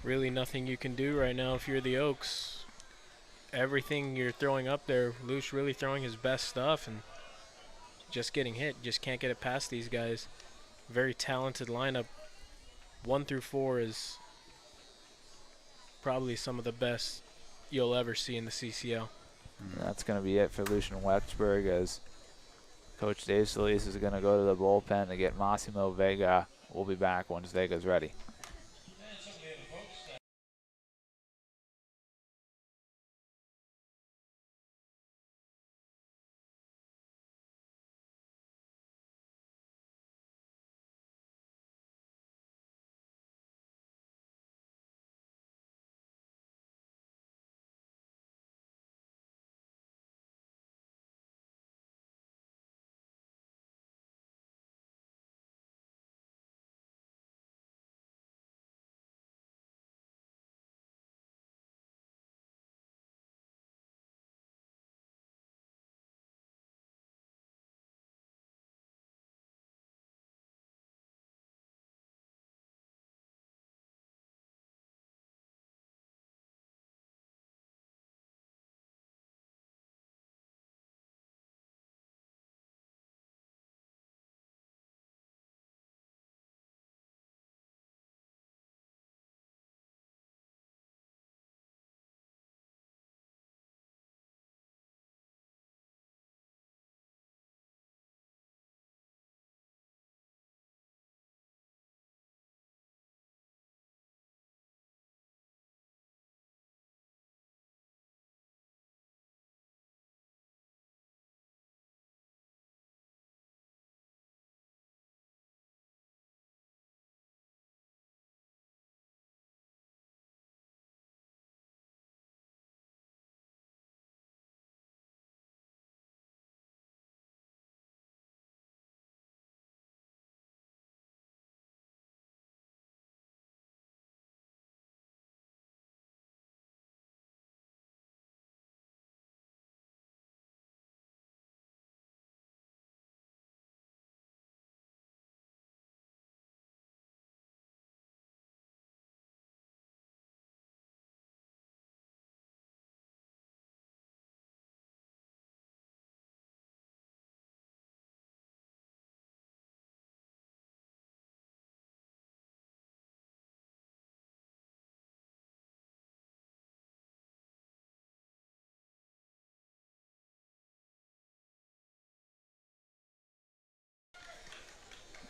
Really nothing you can do right now if you're the Oaks. Everything you're throwing up there, Luce really throwing his best stuff and just getting hit. Just can't get it past these guys. Very talented lineup. 1 through 4 is probably some of the best you'll ever see in the CCL. That's going to be it for Lucien Wechsberg, as Coach Dave Solis is going to go to the bullpen to get Massimo Vega. We'll be back once Vega's ready.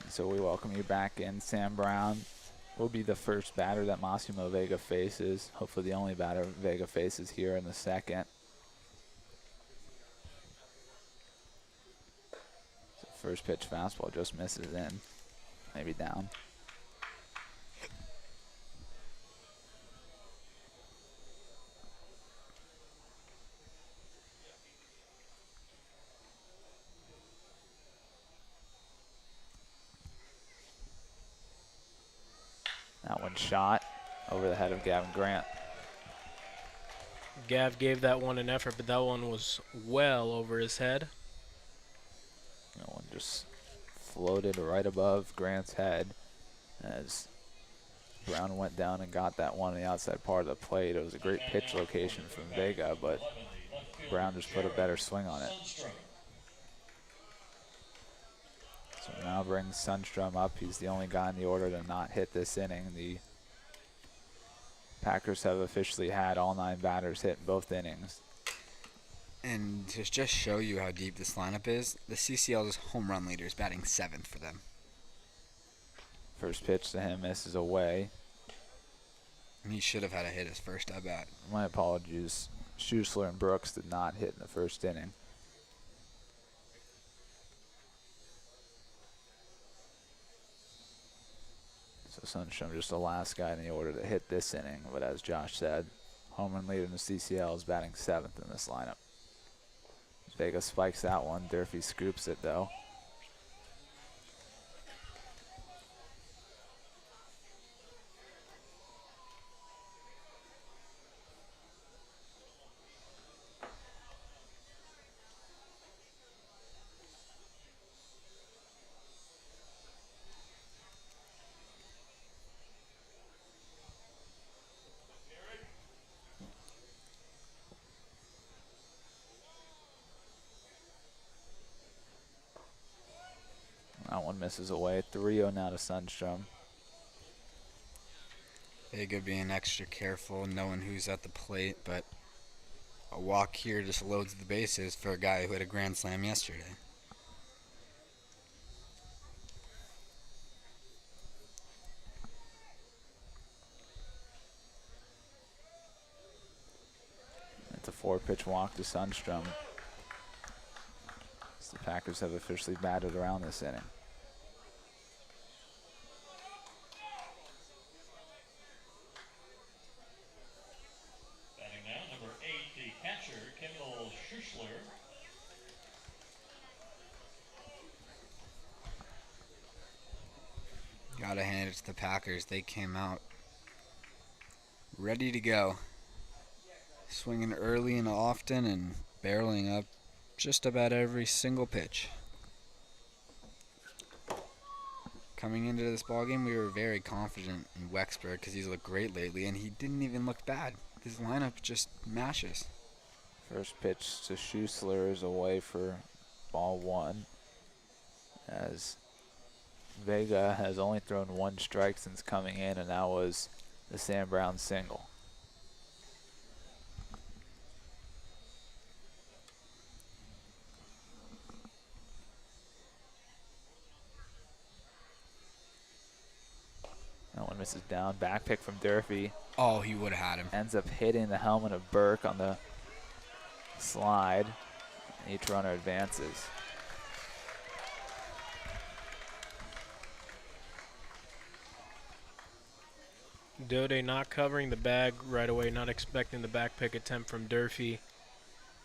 So we welcome you back in. Sam Brown will be the first batter that Massimo Vega faces. Hopefully the only batter Vega faces here in the second. So first pitch fastball just misses in. Maybe down. That one shot over the head of Gavin Grant. Gav gave that one an effort, but that one was well over his head. That one just floated right above Grant's head as Brown went down and got that one on the outside part of the plate. It was a great pitch location from Vega, but Brown just put a better swing on it. So now brings Sundstrom up. He's the only guy in the order to not hit this inning. The Packers have officially had all 9 batters hit in both innings. And to just show you how deep this lineup is, the CCL's home run leader is batting 7th for them. First pitch to him misses away. He should have had a hit his first at bat. My apologies. Schussler and Brooks did not hit in the first inning. So Sundstrom just the last guy in the order to hit this inning. But as Josh said, home run leader in the CCL is batting 7th in this lineup. Vega spikes that one. Durfee scoops it though. That one misses away. 3-0 now to Sundstrom. Vega being extra careful, knowing who's at the plate, but a walk here just loads the bases for a guy who had a grand slam yesterday. It's a 4-pitch walk to Sundstrom. The Packers have officially batted around this inning. Batting now, number 8, the catcher, Kendall Schussler. Gotta hand it to the Packers. They came out ready to go. Swinging early and often and barreling up just about every single pitch. Coming into this ballgame, we were very confident in Wechsberg because he's looked great lately, and he didn't even look bad. His lineup just mashes. First pitch to Schussler is away for ball 1, as Vega has only thrown 1 strike since coming in, and that was the Sam Brown single. That one misses down. Back pick from Durfee. Oh, he would have had him. Ends up hitting the helmet of Burke on the slide. Each runner advances. Daudet not covering the bag right away, not expecting the back pick attempt from Durfee.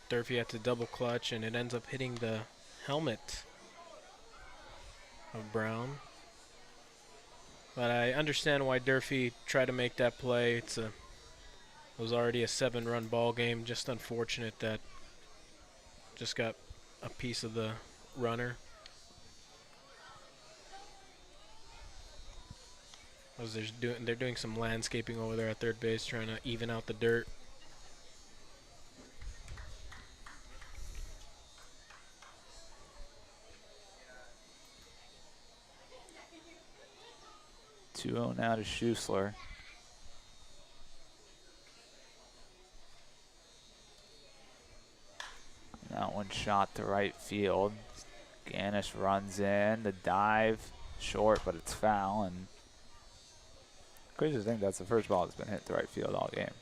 Durfee had to double clutch, and it ends up hitting the helmet of Brown. But I understand why Durfee tried to make that play. It was already a 7-run ball game. Just unfortunate that just got a piece of the runner. As they're doing some landscaping over there at third base, trying to even out the dirt. Two-0 now to Schussler. That one shot to right field. Ganus runs in, the dive, short, but it's foul. And crazy to think that's the first ball that's been hit to right field all game.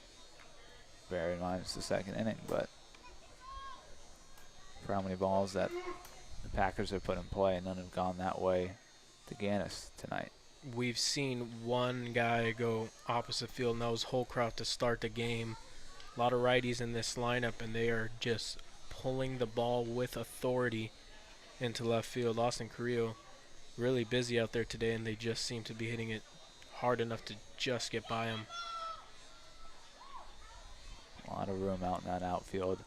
Bear in mind it's the second inning, but for how many balls that the Packers have put in play, none have gone that way to Ganus tonight. We've seen one guy go opposite field, and that was Holcroft to start the game. A lot of righties in this lineup, and they are just pulling the ball with authority into left field. Austin Carrillo really busy out there today, and they just seem to be hitting it hard enough to just get by him. A lot of room out in that outfield.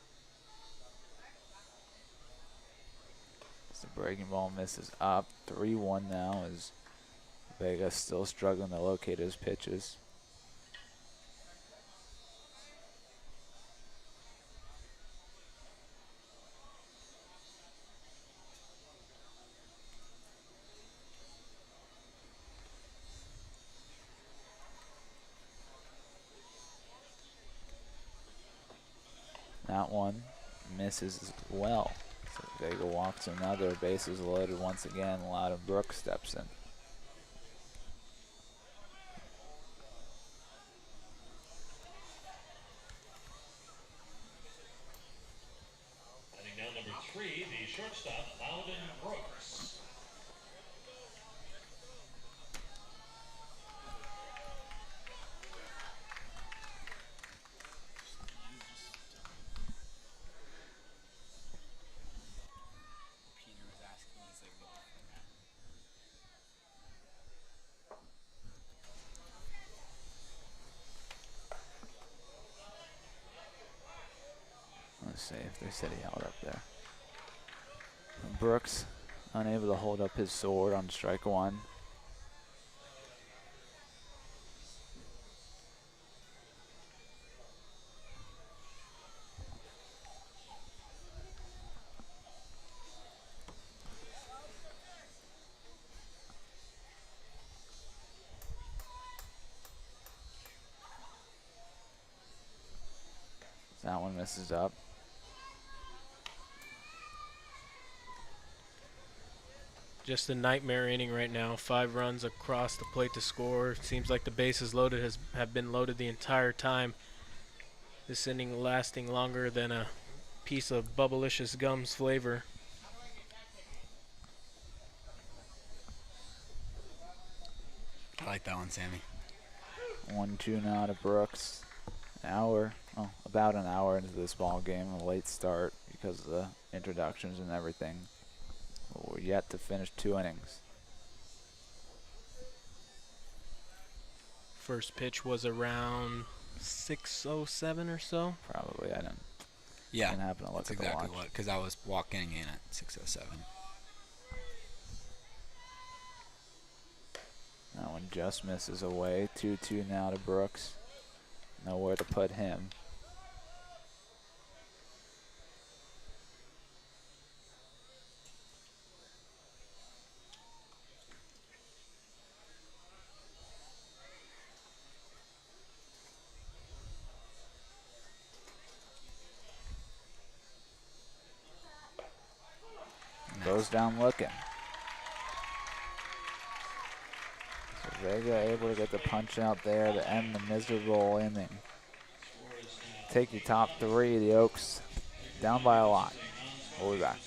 As the breaking ball misses up. 3-1 now as Vega still struggling to locate his pitches. That one misses as well. So Vega walks another, bases loaded once again. Aladdin Brooks steps in. 3, the shortstop, Aladdin Brooks. Let's see if they said he held up there. Brooks unable to hold up his sword on strike one. That one misses up. Just a nightmare inning right now. 5 runs across the plate to score. Seems like the bases loaded have been loaded the entire time. This inning lasting longer than a piece of Bubblicious Gum's flavor. I like that one, Sammy. 1-2 now to Brooks. About an hour into this ball game, a late start because of the introductions and everything. But we're yet to finish 2 innings. First pitch was around 6:07 or so. Probably, I didn't. Yeah, Didn't happen to look that's at the exactly watch. what, because I was walking in at 6:07. That one just misses away. 2-2 now to Brooks. Nowhere to put him. Goes down looking. So Vega able to get the punch out there to end the miserable inning. Take your top 3, the Oaks down by a lot. We'll be back.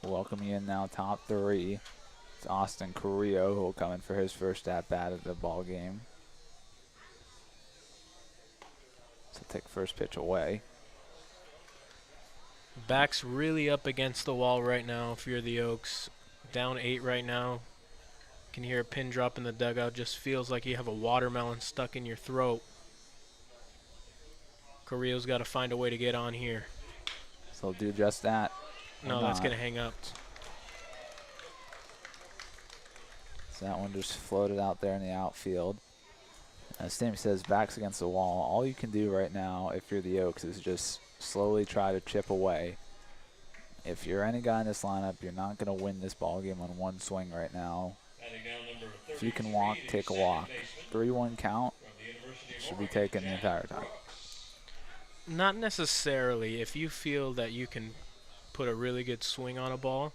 Welcome you in now, top 3. It's Austin Carrillo who will come in for his first at-bat of the ball game. So take first pitch away. Back's really up against the wall right now if you're the Oaks. Down 8 right now. Can hear a pin drop in the dugout. Just feels like you have a watermelon stuck in your throat. Carrillo's got to find a way to get on here. So he'll do just that. No, that's going to hang up. So that one just floated out there in the outfield. As Stammy says, backs against the wall. All you can do right now, if you're the Oaks, is just slowly try to chip away. If you're any guy in this lineup, you're not going to win this ball game on one swing right now. If you can walk, take a walk. 3-1 count should be taken the entire time. Not necessarily. If you feel that you can put a really good swing on a ball,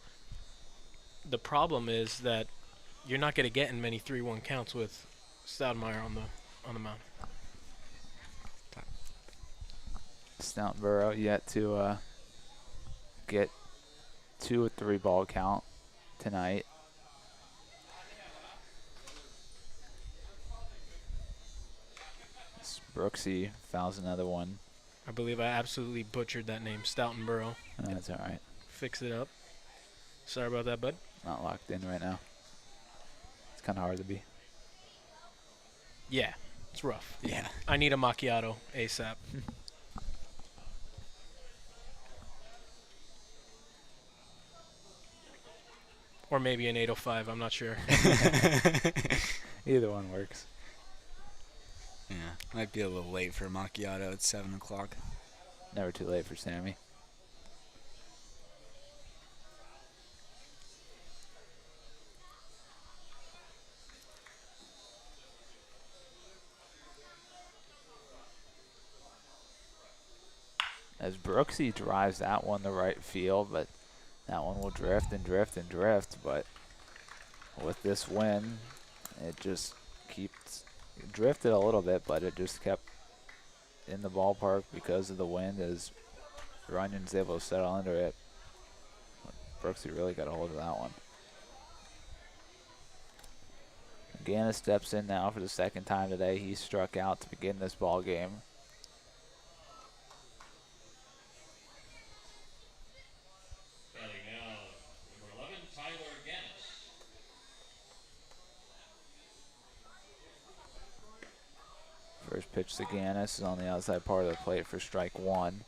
the problem is that you're not going to get in many 3-1 counts with Stoudemire on the mound. Stoutenborough yet to get to a 3-ball count tonight. Brooksy fouls another one. I believe I absolutely butchered that name, Stoutenborough. Oh, that's all right. Fix it up. Sorry about that, bud. Not locked in right now. It's kind of hard to be. Yeah, it's rough. Yeah. I need a macchiato ASAP. Or maybe an 805, I'm not sure. Either one works. Yeah, might be a little late for a macchiato at 7 o'clock. Never too late for Sammy. As Brooksy drives that one to right field, but that one will drift and drift and drift. But with this win, it just keeps drifted a little bit, but it just kept in the ballpark because of the wind as Runyon's able to settle under it. Brooksy really got a hold of that one. Ganus steps in now for the second time today. He struck out to begin this ball game. Batting now, number 11, Tyler Ganus. First pitch to Ganus is on the outside part of the plate for strike one.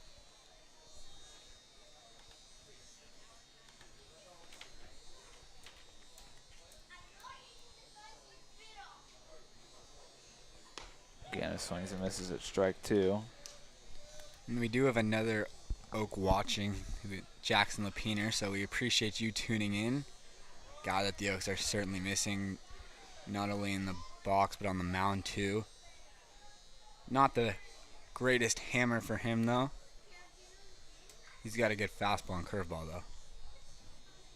Ganus swings and misses at strike two. And we do have another Oak watching, Jackson Lapiner, so we appreciate you tuning in. Guy that the Oaks are certainly missing, not only in the box, but on the mound too. Not the greatest hammer for him, though. He's got a good fastball and curveball, though.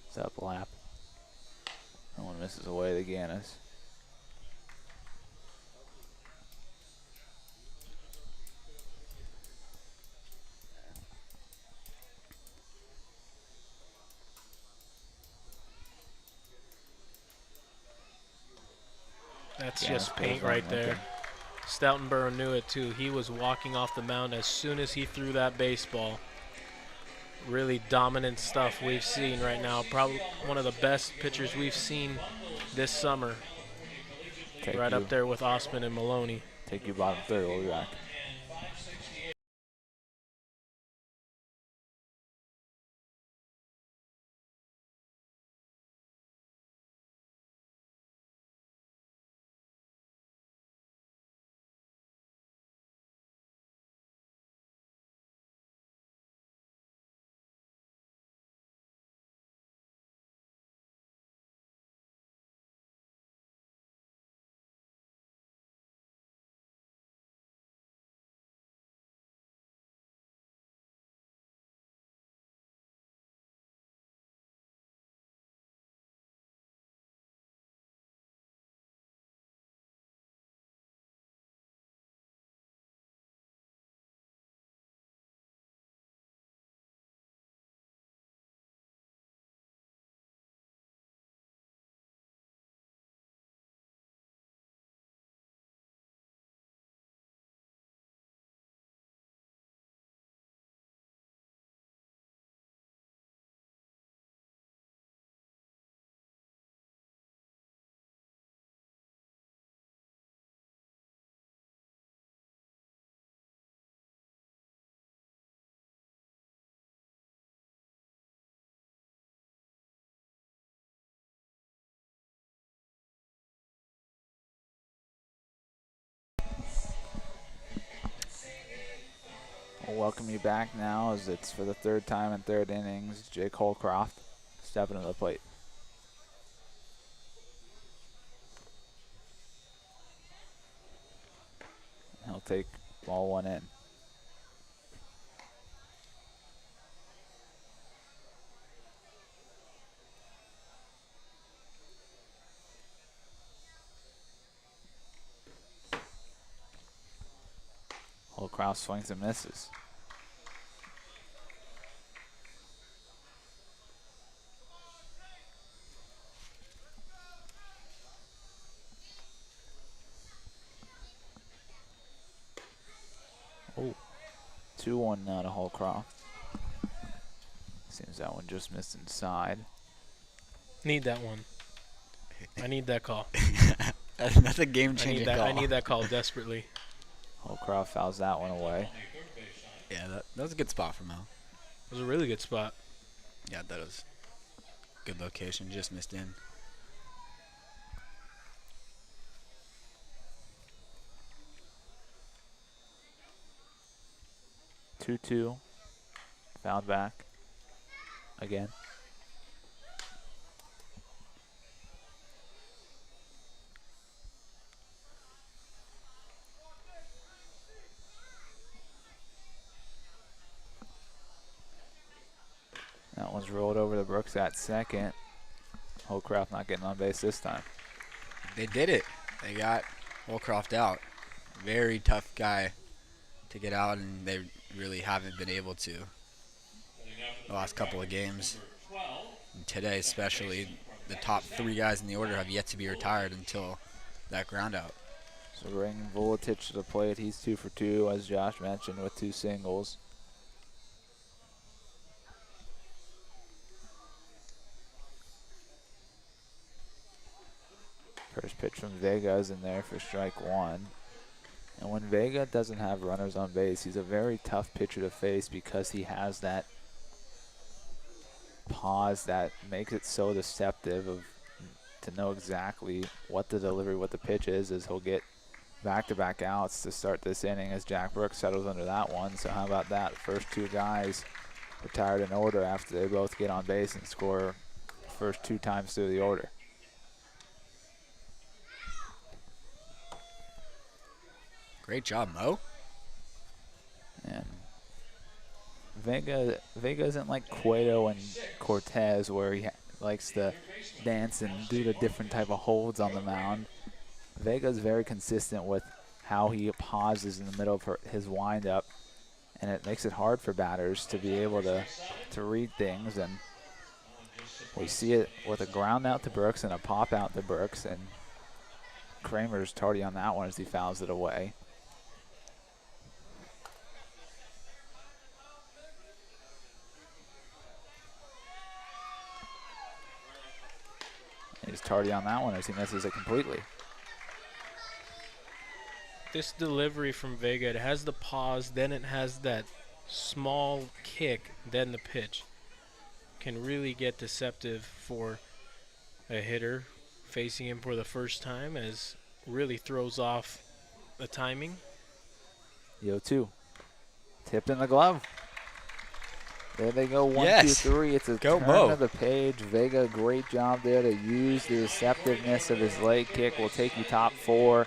It's up lap. That one misses away to Ganus. That's Ganus just paint goes right on there. looking. Stoutenborough knew it too. He was walking off the mound as soon as he threw that baseball. Really dominant stuff we've seen right now. Probably one of the best pitchers we've seen this summer. Right up there with Osman and Maloney. Take you bottom third. We'll be back. We'll welcome you back now as it's for the third time in third innings. Jake Holcroft stepping to the plate. He'll take ball 1 in. Holcroft swings and misses. Oh, 2-1 now to Holcroft. Seems that one just missed inside. Need that one. I need that call. That's a game-changing call. I need that call desperately. Holcroft fouls that one away. Yeah, that was a good spot from Mel. It was a really good spot. Yeah, that was good location. Just missed in. Two, fouled back again. That one's rolled over to Brooks at second. Holcroft not getting on base this time. They did it. They got Holcroft out. Very tough guy to get out, and they really haven't been able to the last couple of games. And today especially, the top 3 guys in the order have yet to be retired until that ground out. So bring Vuletic to the plate. He's 2 for 2, as Josh mentioned, with 2 singles. First pitch from Vega is in there for strike 1. And when Vega doesn't have runners on base, he's a very tough pitcher to face because he has that pause that makes it so deceptive to know exactly what the delivery, what the pitch is, as he'll get back-to-back outs to start this inning as Jack Brooks settles under that one. So how about that? First 2 guys retired in order after they both get on base and score first 2 times through the order. Great job, Mo. And Vega isn't like Cueto and Cortez where he likes to dance and do the different type of holds on the mound. Vega's very consistent with how he pauses in the middle of his windup, and it makes it hard for batters to be able to read things. And we see it with a ground out to Brooks and a pop out to Brooks, and Kramer's tardy on that one as he fouls it away. He's tardy on that one as he misses it completely. This delivery from Vega, it has the pause, then it has that small kick, then the pitch. Can really get deceptive for a hitter facing him for the first time, as really throws off the timing. 0-2. Tipped in the glove. There they go, 1, Yes. 2, 3. It's a Go, turn Mo. of the page. Vega, great job there to use the deceptiveness of his leg kick. Will take you top 4.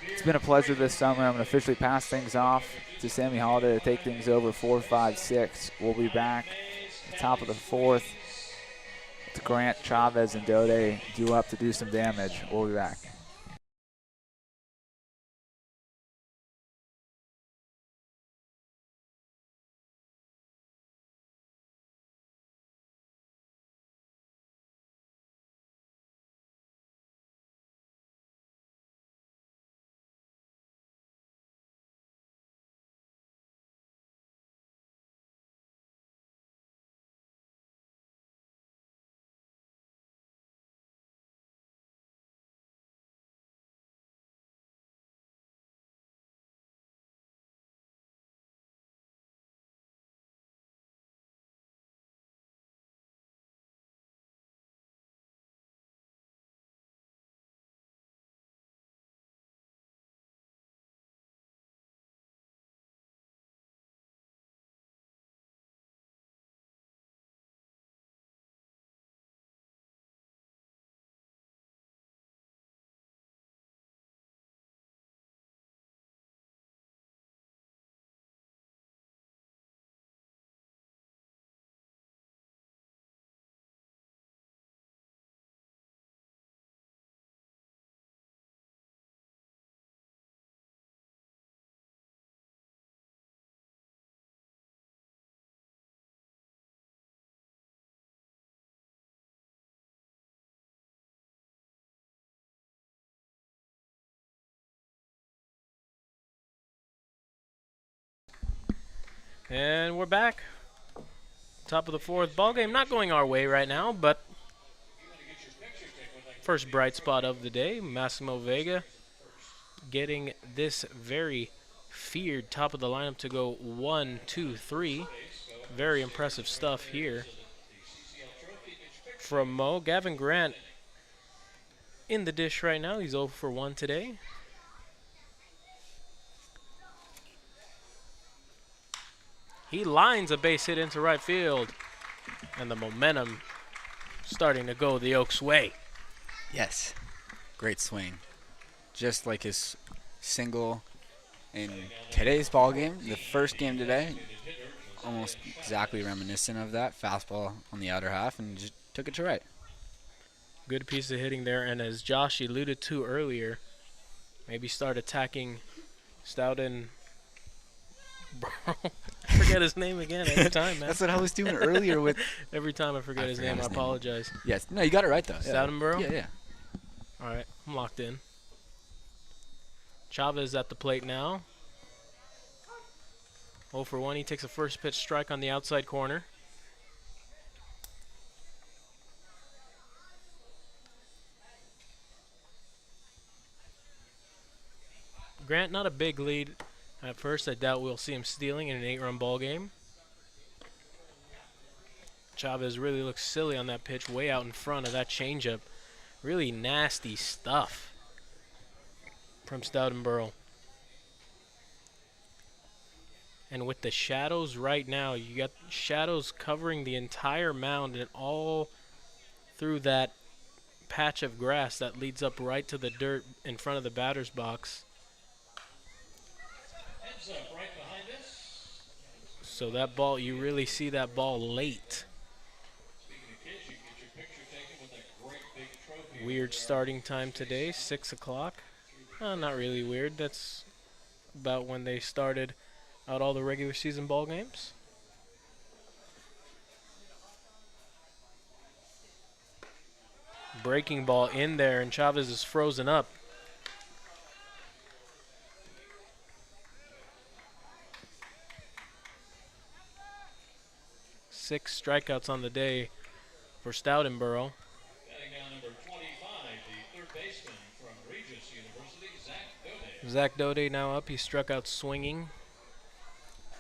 It's been a pleasure this summer. I'm going to officially pass things off to Sammy Holiday to take things over 4, 5, 6. We'll be back at the top of the 4th. It's Grant, Chavez, and Daudet due up to do some damage. We'll be back. And we're back. Top of the fourth. Ball game not going our way right now, but first bright spot of the day, Massimo Vega getting this very feared top of the lineup to go 1, 2, 3. Very impressive stuff here from Mo. Gavin Grant in the dish right now. He's 0 for 1 today. He lines a base hit into right field, and the momentum starting to go the Oaks' way. Yes. Great swing. Just like his single in today's ball game, the first game today, almost exactly reminiscent of that. Fastball on the outer half and just took it to right. Good piece of hitting there, and as Josh alluded to earlier, maybe start attacking Stoughton. Bro, I forget his name again every time, man. That's what I was doing earlier with. Every time I forget his name, I apologize. Yes, no, you got it right though. Stoughtonborough? Yeah. All right, I'm locked in. Chavez at the plate now. 0 for 1. He takes a first pitch strike on the outside corner. Grant, not a big lead at first. I doubt we'll see him stealing in an 8-run ball game. Chavez really looks silly on that pitch, way out in front of that changeup. Really nasty stuff from Stoughtonborough. And with the shadows right now, you got shadows covering the entire mound and all through that patch of grass that leads up right to the dirt in front of the batter's box. Heads up right behind us. So that ball, you really see that ball late. Speaking of kids, you can get your picture taken with that great big trophy. Weird starting time today, 6 o'clock. Not really weird. That's about when they started out all the regular season ball games. Breaking ball in there, and Chavez is frozen up. Six strikeouts on the day for Stoughtonborough. Batting down number 25, the third baseman from Regis University, Zach Daudet. Zach Daudet now up. He struck out swinging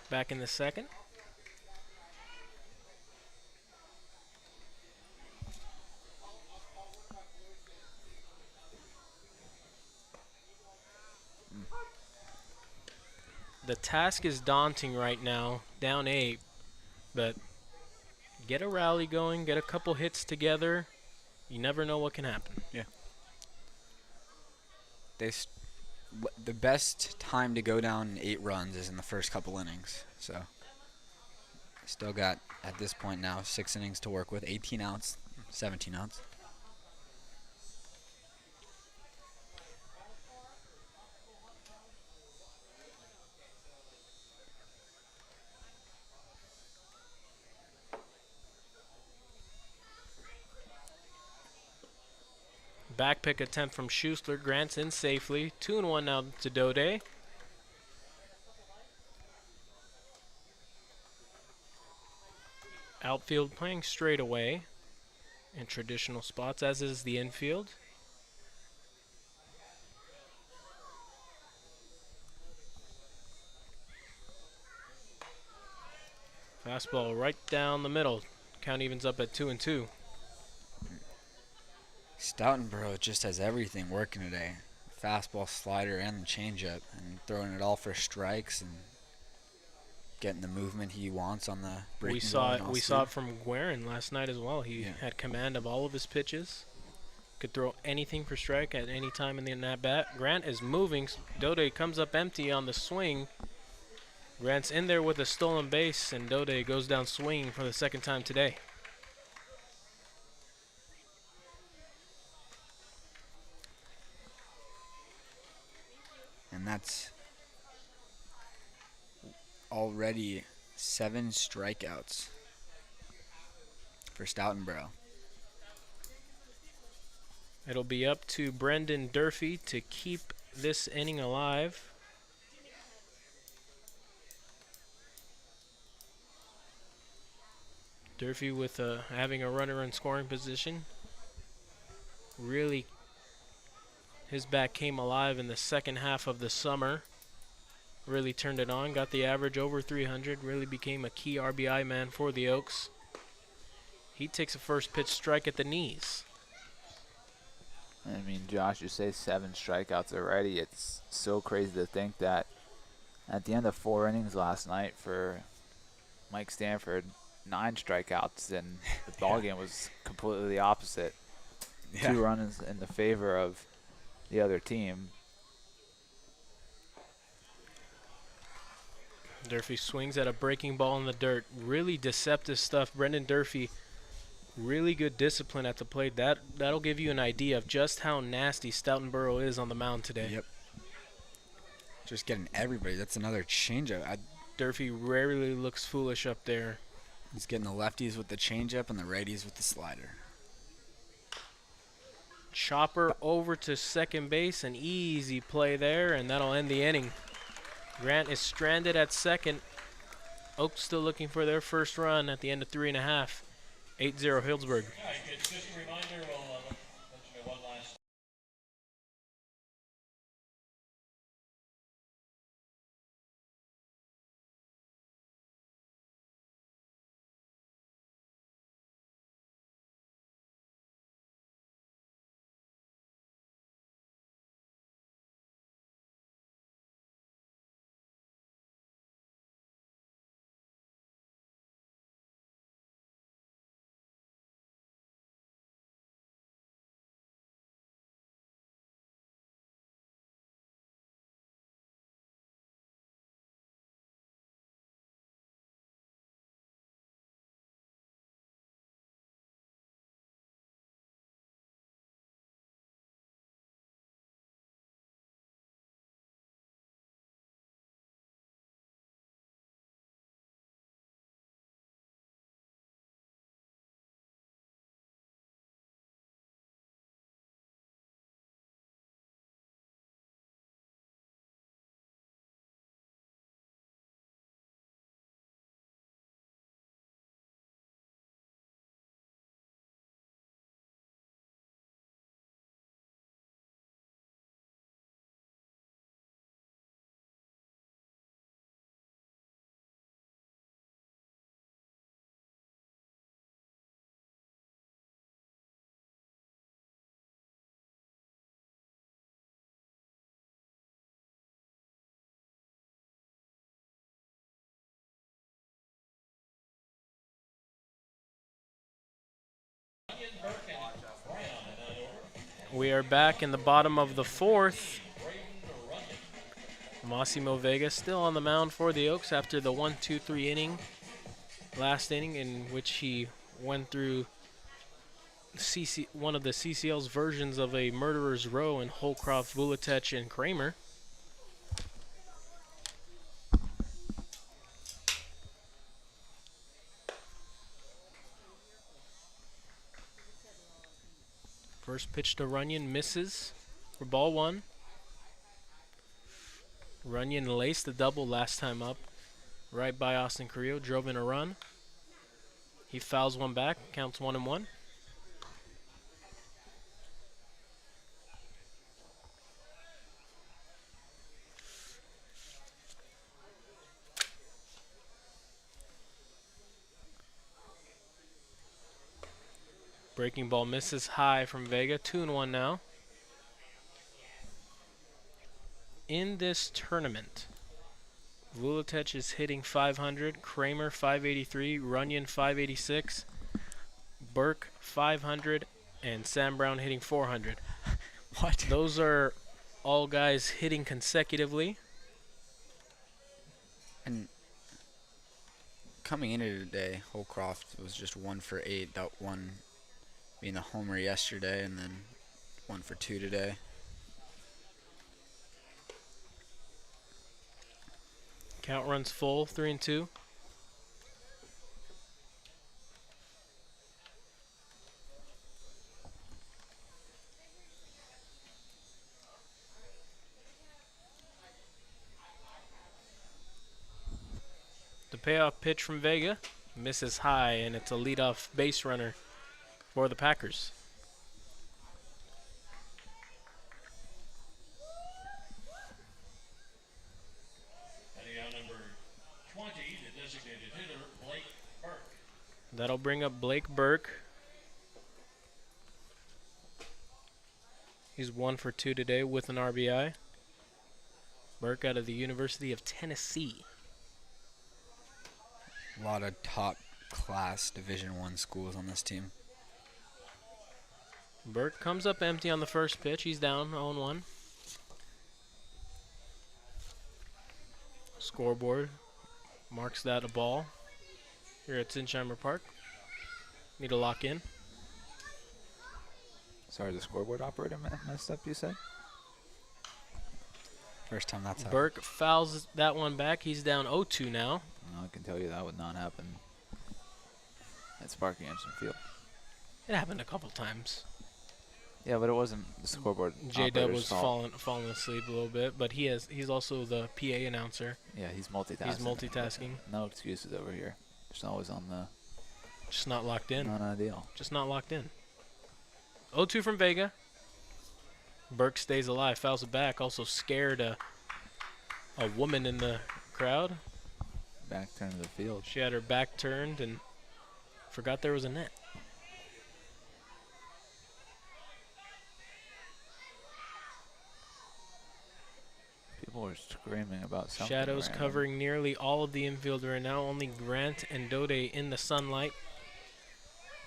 back in the second. The task is daunting right now, down 8, but get a rally going, get a couple hits together. You never know what can happen. Yeah. The best time to go down 8 runs is in the first couple innings. So still got, at this point now, 6 innings to work with, 18 outs, 17 outs. Back pick attempt from Schuster. Grant's in safely. 2-1 now to Daudet. Outfield playing straight away in traditional spots, as is the infield. Fastball right down the middle. Count evens up at 2-2. Stoughtonborough just has everything working today. Fastball, slider, and the changeup, and throwing it all for strikes and getting the movement he wants on the breaking ball. We saw it from Guerin last night as well. He had command of all of his pitches. Could throw anything for strike at any time in the at-bat. Grant is moving. Daudet comes up empty on the swing. Grant's in there with a stolen base, and Daudet goes down swinging for the second time today. And that's already 7 strikeouts for Stoughtonborough. It'll be up to Brendan Durfee to keep this inning alive. Durfee with having a runner in scoring position. Really, his bat came alive in the second half of the summer. Really turned it on, got the average over 300, really became a key RBI man for the Oaks. He takes a first pitch strike at the knees. I mean, Josh, you say 7 strikeouts already. It's so crazy to think that at the end of 4 innings last night for Mike Stanford, 9 strikeouts, and the ball game was completely the opposite. 2 runs in the favor of the other team. Durfee swings at a breaking ball in the dirt. Really deceptive stuff. Brendan Durfee, really good discipline at the plate. That'll give you an idea of just how nasty Stoutenborough is on the mound today. Yep. Just getting everybody. That's another changeup. Durfee rarely looks foolish up there. He's getting the lefties with the changeup and the righties with the slider. Chopper over to second base. An easy play there, and that'll end the inning. Grant is stranded at second. Oaks still looking for their first run at the end of 3.5. 8-0 Healdsburg. Yeah, it's just a reminder, we'll let you know one last. We are back in the bottom of the 4th. Massimo Vega still on the mound for the Oaks after the 1-2-3 inning. Last inning in which he went through one of the CCL's versions of a murderer's row in Holcroft, Vuletich, and Kramer. First pitch to Runyon misses for ball 1. Runyon laced the double last time up, right by Austin Carrillo, drove in a run. He fouls one back, counts 1-1. Breaking ball misses high from Vega, 2-1 now. In this tournament, Vuletich is hitting 500, Kramer 583, Runyon 586, Burke 500, and Sam Brown hitting 400. What? Those are all guys hitting consecutively. And coming into today, Holcroft was just 1 for 8. That one being the homer yesterday, and then 1 for 2 today. Count runs full, 3-2. The payoff pitch from Vega misses high, and it's a leadoff base runner for the Packers. Heading out number 20, the designated hitter, Blake Burke. That'll bring up Blake Burke. He's 1 for 2 today with an RBI. Burke out of the University of Tennessee. A lot of top-class Division I schools on this team. Burke comes up empty on the first pitch. He's down 0-1. Scoreboard marks that a ball here at Sinsheimer Park. Need to lock in. Sorry, the scoreboard operator messed up, you said? First time that's happened. Burke fouls that one back. He's down 0-2 now. No, I can tell you that would not happen at Sparky Anderson Field. It happened a couple times. Yeah, but it wasn't the scoreboard J-Dub was fault. falling asleep a little bit, but he's also the PA announcer. Yeah, he's multitasking. He's multitasking. No excuses over here. Just always on the Just not locked in. not ideal. Just not locked in. 0-2 from Vega. Burke stays alive, fouls it back. Also scared a woman in the crowd. Back turn to the field. She had her back turned and forgot there was a net. People were screaming about something. Shadows random. covering nearly all of the infield right now. Only Grant and Daudet in the sunlight.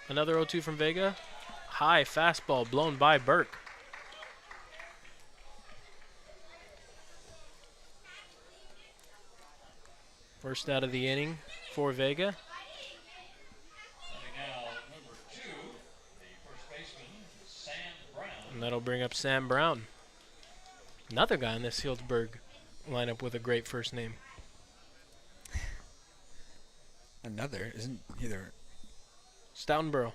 Another 0-2 from Vega. High fastball blown by Burke. First out of the inning for Vega. Heading out number 2, the first baseman, Sam Brown. And that'll bring up Sam Brown. Another guy in this Healdsburg lineup with a great first name. Another? Isn't either... Stoutenborough.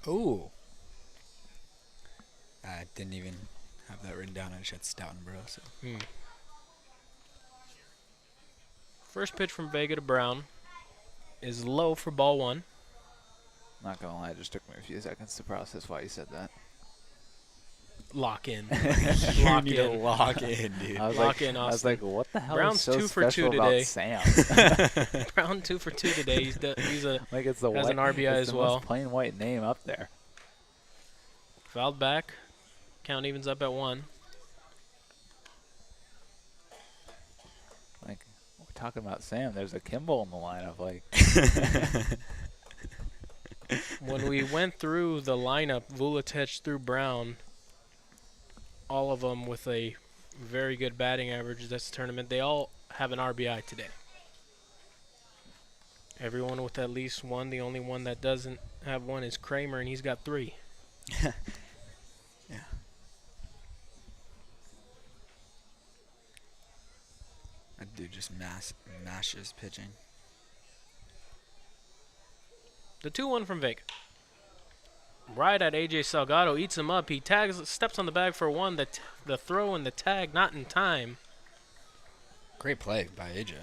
Ooh. I didn't even have that written down. I just had Stoutenborough. So. First pitch from Vega to Brown is low for ball 1. Not gonna lie, it just took me a few seconds to process why you said that. Lock in. You Lock need to in. lock in, dude. I was Lock like, in, I was Austin. like, what the hell Brown's is so 2 for 2 special today. about Sam? Brown 2 for 2 today. He's a Like it's the has an white, RBI it's as the well. most plain white name up there. Fouled back. Count evens up at 1. Like, we're talking about Sam. There's a Kimball in the lineup. Like, When we went through the lineup, Vuletich through Brown, all of them with a very good batting average this tournament. They all have an RBI today. Everyone with at least one. The only one that doesn't have one is Kramer, and he's got 3. Yeah. That dude just mashes pitching. The 2-1 from Vega. Right at AJ Salgado, eats him up. He steps on the bag for 1. The throw and the tag not in time. Great play by AJ.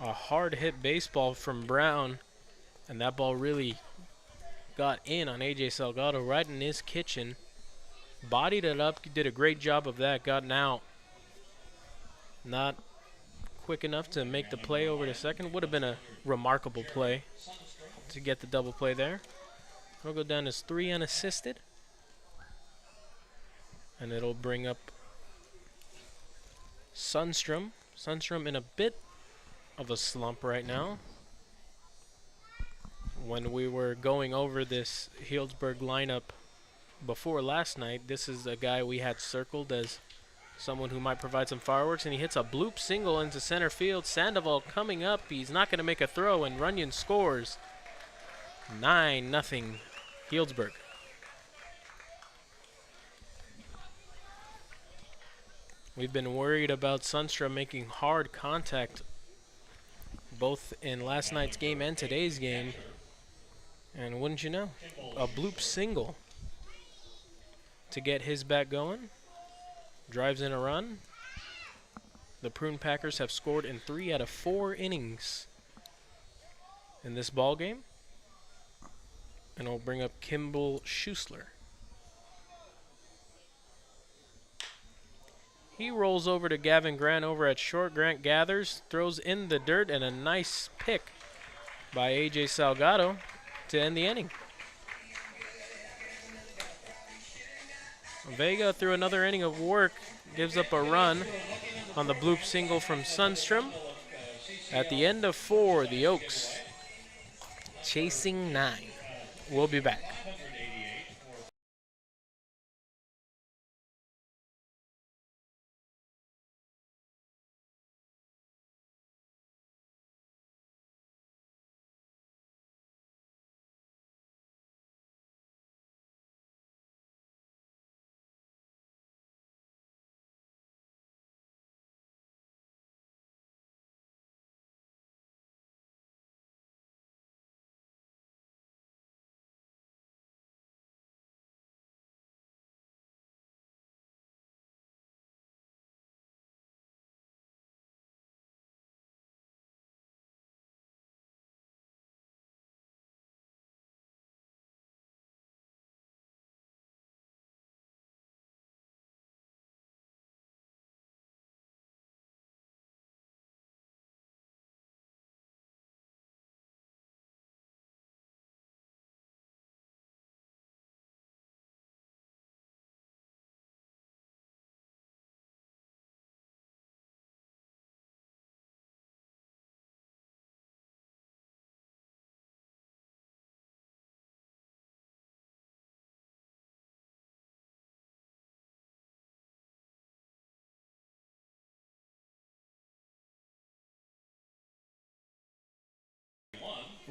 A hard hit baseball from Brown, and that ball really got in on AJ Salgado right in his kitchen. Bodied it up, did a great job of that, gotten out. Not quick enough to make the play over to second. Would have been a remarkable play to get the double play there. It'll go down as 3 unassisted. And it'll bring up Sundstrom. Sundstrom in a bit of a slump right now. When we were going over this Healdsburg lineup before last night, this is a guy we had circled as someone who might provide some fireworks, and he hits a bloop single into center field. Sandoval coming up. He's not going to make a throw, and Runyon scores. 9-0 Healdsburg. We've been worried about Sundstrom making hard contact both in last night's game and today's game. And wouldn't you know, a bloop single to get his bat going. Drives in a run. The Prune Packers have scored in 3 out of 4 innings in this ball game. And we'll bring up Kimball Schusler. He rolls over to Gavin Grant over at short. Grant gathers, throws in the dirt, and a nice pick by A.J. Salgado to end the inning. Vega, through another inning of work, gives up a run on the bloop single from Sundstrom. At the end of 4, the Oaks chasing 9. We'll be back.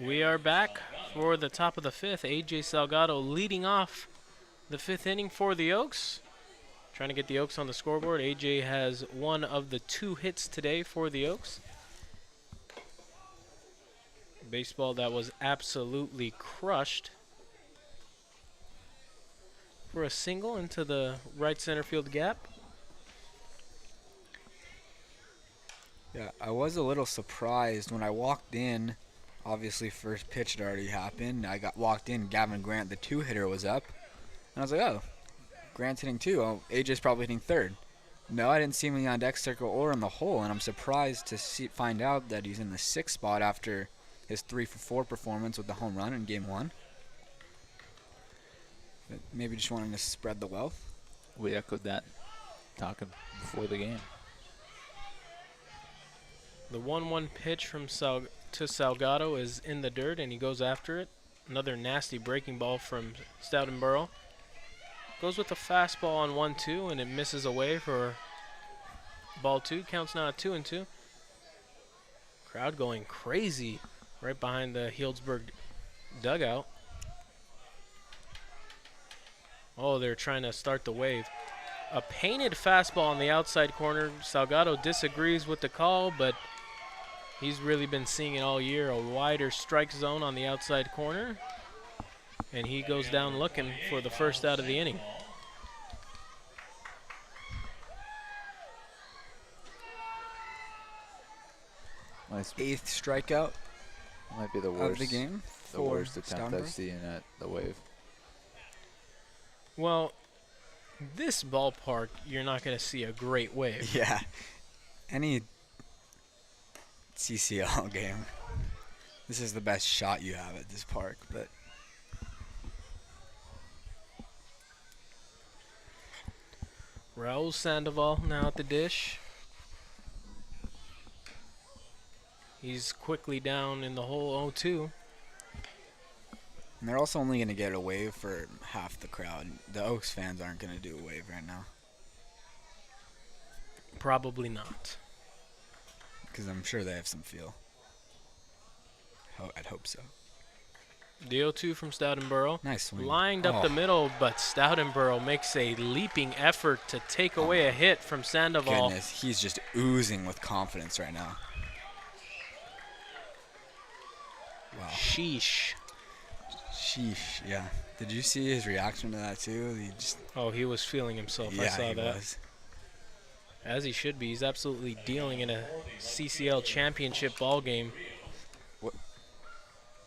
We are back for the top of the 5th. A.J. Salgado leading off the 5th inning for the Oaks. Trying to get the Oaks on the scoreboard. A.J. has one of the 2 hits today for the Oaks. Baseball that was absolutely crushed for a single into the right center field gap. Yeah, I was a little surprised when I walked in. Obviously, first pitch had already happened. I walked in, Gavin Grant, the 2-hitter, was up. And I was like, oh, Grant's hitting 2. Oh, AJ's probably hitting 3rd. No, I didn't see him in the on-deck circle or in the hole, and I'm surprised to find out that he's in the 6th spot after his 3-for-4 performance with the home run in Game 1. But maybe just wanting to spread the wealth. We echoed that talking before the game. The 1-1 pitch from to Salgado is in the dirt, and he goes after it. Another nasty breaking ball from Stoudenborough. Goes with a fastball on 1-2, and it misses away for ball 2. Counts now at 2-2. Crowd going crazy right behind the Healdsburg dugout. Oh, they're trying to start the wave. A painted fastball on the outside corner. Salgado disagrees with the call, but he's really been seeing it all year. A wider strike zone on the outside corner. And he goes down looking for the first out of the inning. Nice. 8th strikeout Might be the worst of the game. The worst attempt I've seen at the wave. Well, this ballpark, you're not going to see a great wave. Yeah. Any CCL game, this is the best shot you have at this park. But Raul Sandoval now at the dish. He's quickly down in the hole 0-2. and they're also only going to get a wave for half the crowd. The Oaks fans aren't going to do a wave right now. Probably not. Because I'm sure they have some feel. I'd hope so. The 0-2 from Stoudenborough. Nice swing. Lined up the middle, but Stoudenborough makes a leaping effort to take away a hit from Sandoval. Goodness, he's just oozing with confidence right now. Wow. Sheesh. Sheesh, yeah. Did you see his reaction to that too? He was feeling himself. Yeah, I saw he that. was. As he should be. He's absolutely dealing in a CCL Championship ball game.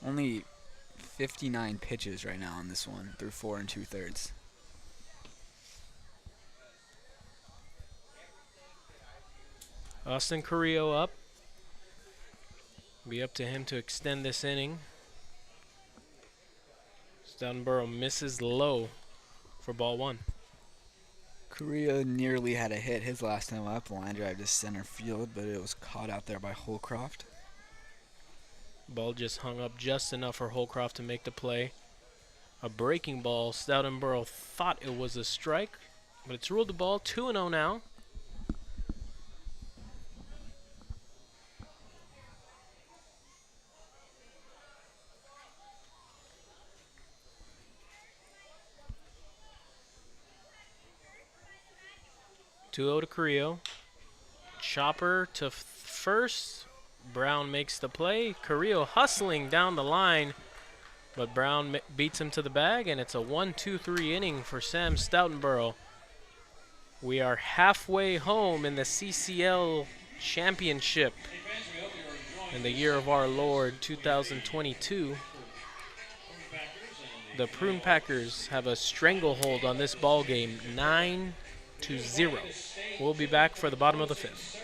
Only 59 pitches right now on this one through 4 2/3. Austin Carrillo up. Be up to him to extend this inning. Stoutenborough misses low for ball 1. Korea nearly had a hit his last time up, line drive to center field, but it was caught out there by Holcroft. Ball just hung up just enough for Holcroft to make the play. A breaking ball. Stoutenborough thought it was a strike, but it's ruled the ball. 2-0 now. To Carrillo. Chopper to first. Brown makes the play. Carrillo hustling down the line, but Brown beats him to the bag, and it's a 1-2-3 inning for Sam Stoutenborough. We are halfway home in the CCL Championship in the year of our Lord 2022. The Prune Packers have a stranglehold on this ball game, 9-0. We'll be back for the bottom of the 5th.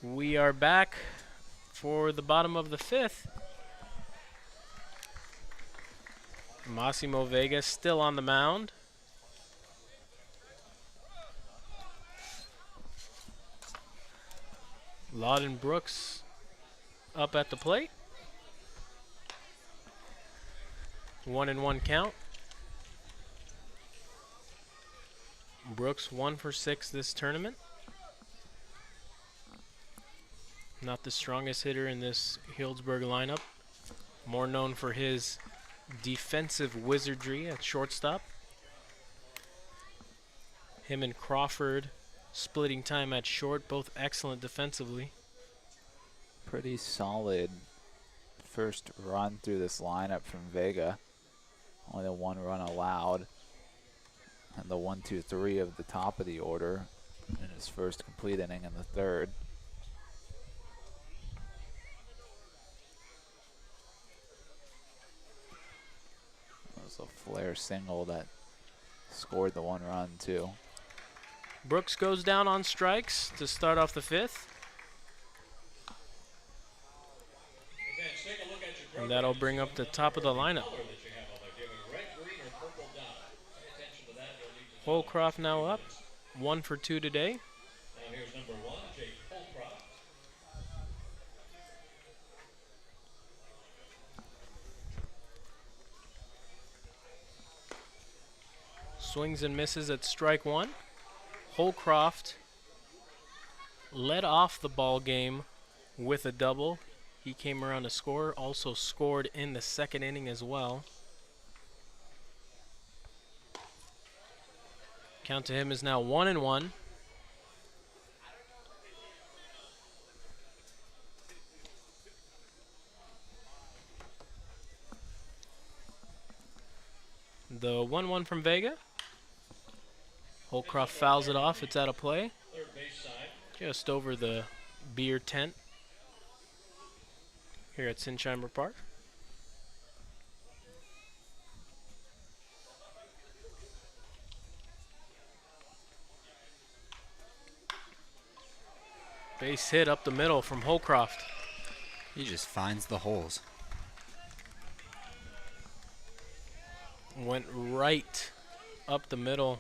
We are back for the bottom of the 5th. Massimo Vega still on the mound. Aladdin Brooks up at the plate. 1-1 count. Brooks 1 for 6 this tournament. Not the strongest hitter in this Healdsburg lineup. More known for his defensive wizardry at shortstop. Him and Crawford splitting time at short, both excellent defensively. Pretty solid first run through this lineup from Vega. Only the 1 run allowed. And the 1-2-3 of the top of the order in his first complete inning in the 3rd. A flare single that scored the 1 run too. Brooks goes down on strikes to start off the 5th. And that'll bring up the top of the lineup. Holcroft now up, 1 for 2 today. Now here's number 1, Jake Holcroft. Swings and misses at strike 1. Holcroft led off the ball game with a double. He came around to score, also scored in the 2nd inning as well. Count to him is now 1-1. The 1-1 from Vega. Holcroft fouls it off. It's out of play. Third base side. Just over the beer tent here at Sinsheimer Park. Base hit up the middle from Holcroft. He just finds the holes. Went right up the middle.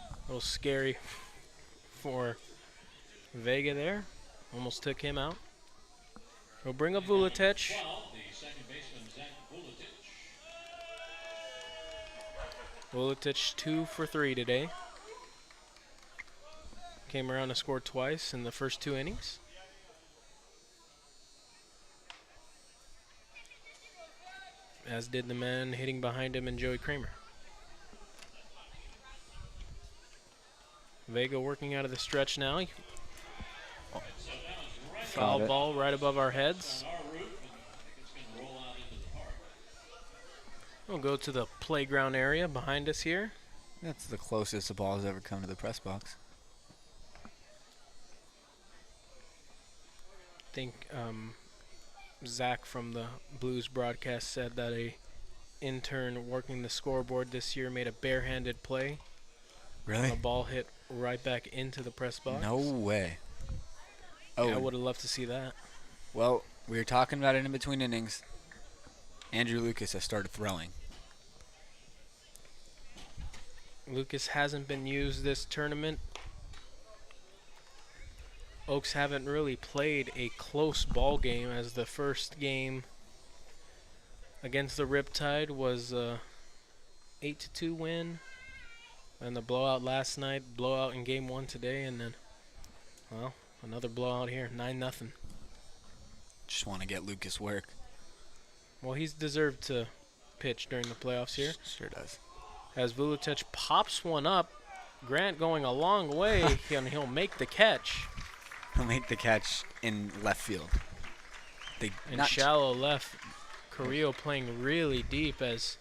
A little scary for Vega there. Almost took him out. We'll bring up Vuletic. The second baseman, Zach Vuletic. Vuletic 2 for 3 today. Came around to score twice in the first 2 innings. As did the man hitting behind him and Joey Kramer. Vega working out of the stretch now. Foul ball right above our heads. We'll go to the playground area behind us here. That's the closest the ball has ever come to the press box. I think Zach from the Blues broadcast said that a intern working the scoreboard this year made a barehanded play. Really? The ball hit right back into the press box. No way. Yeah, I would have loved to see that. Well, we were talking about it in between innings. Andrew Lucas has started throwing. Lucas hasn't been used this tournament. Oaks haven't really played a close ball game, as the first game against the Riptide was a 8-2 win. And the blowout last night, blowout in game 1 today, and then, well, another blowout here, 9-0. Just want to get Lucas work. Well, he's deserved to pitch during the playoffs here. Sure does. As Vuletic pops one up, Grant going a long way, and he'll make the catch. He'll make the catch in left field. In shallow left, Carrillo playing really deep, as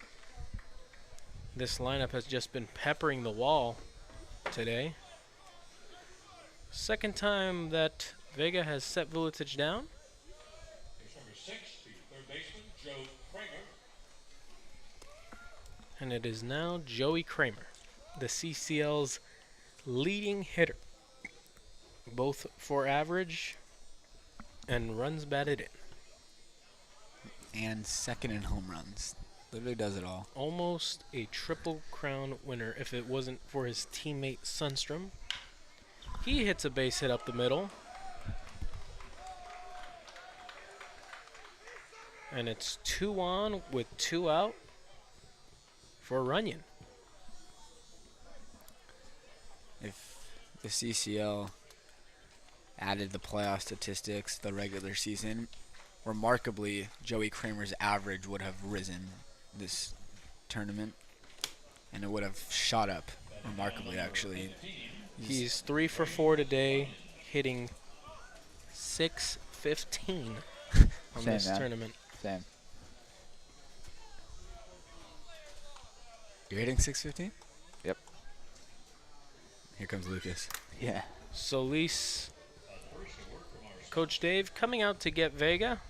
this lineup has just been peppering the wall today. Second time that Vega has set Vuletic down. Here's number 6, the third baseman, Joe Kramer. And it is now Joey Kramer, the CCL's leading hitter, both for average and runs batted in. And second in home runs. Literally does it all. Almost a Triple Crown winner if it wasn't for his teammate Sundstrom. He hits a base hit up the middle. And it's 2 on with 2 out for Runyon. If the CCL added the playoff statistics the regular season, remarkably, Joey Kramer's average would have risen this tournament, and it would have shot up remarkably, actually. He's 3 for 4 today, hitting .615 on this tournament. Same. You're hitting .615? Yep. Here comes Lucas. Yeah. Solis, Coach Dave coming out to get Vega.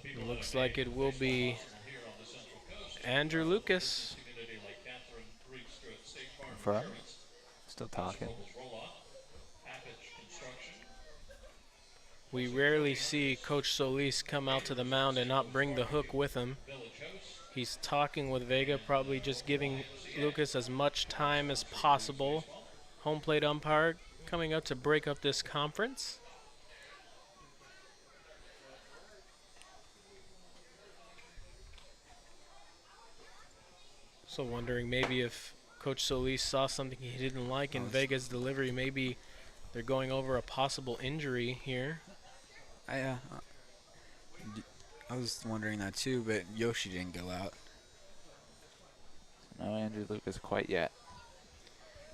It looks like it will be Andrew Lucas. For still talking. We rarely see Coach Solis come out to the mound and not bring the hook with him. He's talking with Vega, probably just giving Lucas as much time as possible. Home plate umpire coming up to break up this conference. So wondering maybe if Coach Solis saw something he didn't like in Vega's delivery. Maybe they're going over a possible injury here. I was wondering that too, but Yoshi didn't go out. No Andrew Lucas quite yet.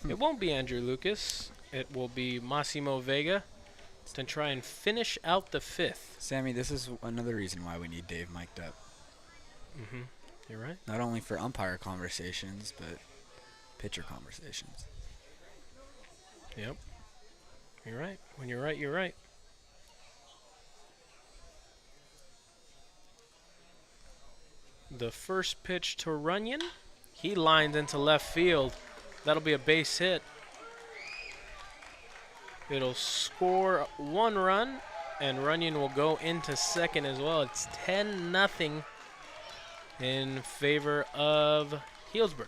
It won't be Andrew Lucas. It will be Massimo Vega to try and finish out the 5th. Sammy, this is another reason why we need Dave mic'd up. You're right. Not only for umpire conversations, but pitcher conversations. Yep. You're right. When you're right, you're right. The first pitch to Runyon. He lines into left field. That'll be a base hit. It'll score 1 run, and Runyon will go into second as well. It's 10-0 in favor of Healdsburg.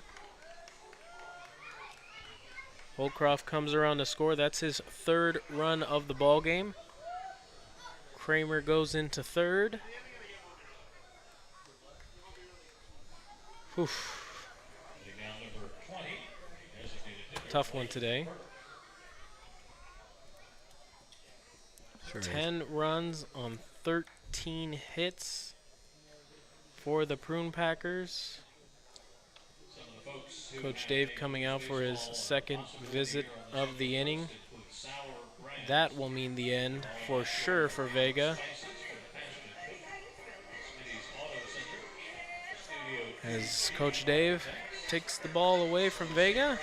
Holcroft comes around to score. That's his 3rd run of the ball game. Kramer goes into 3rd. Oof. Tough one today. Sure 10 runs on 13 hits for the Prune Packers. Coach Dave coming out for his 2nd visit of the inning. That will mean the end for sure for Vega. As Coach Dave takes the ball away from Vega.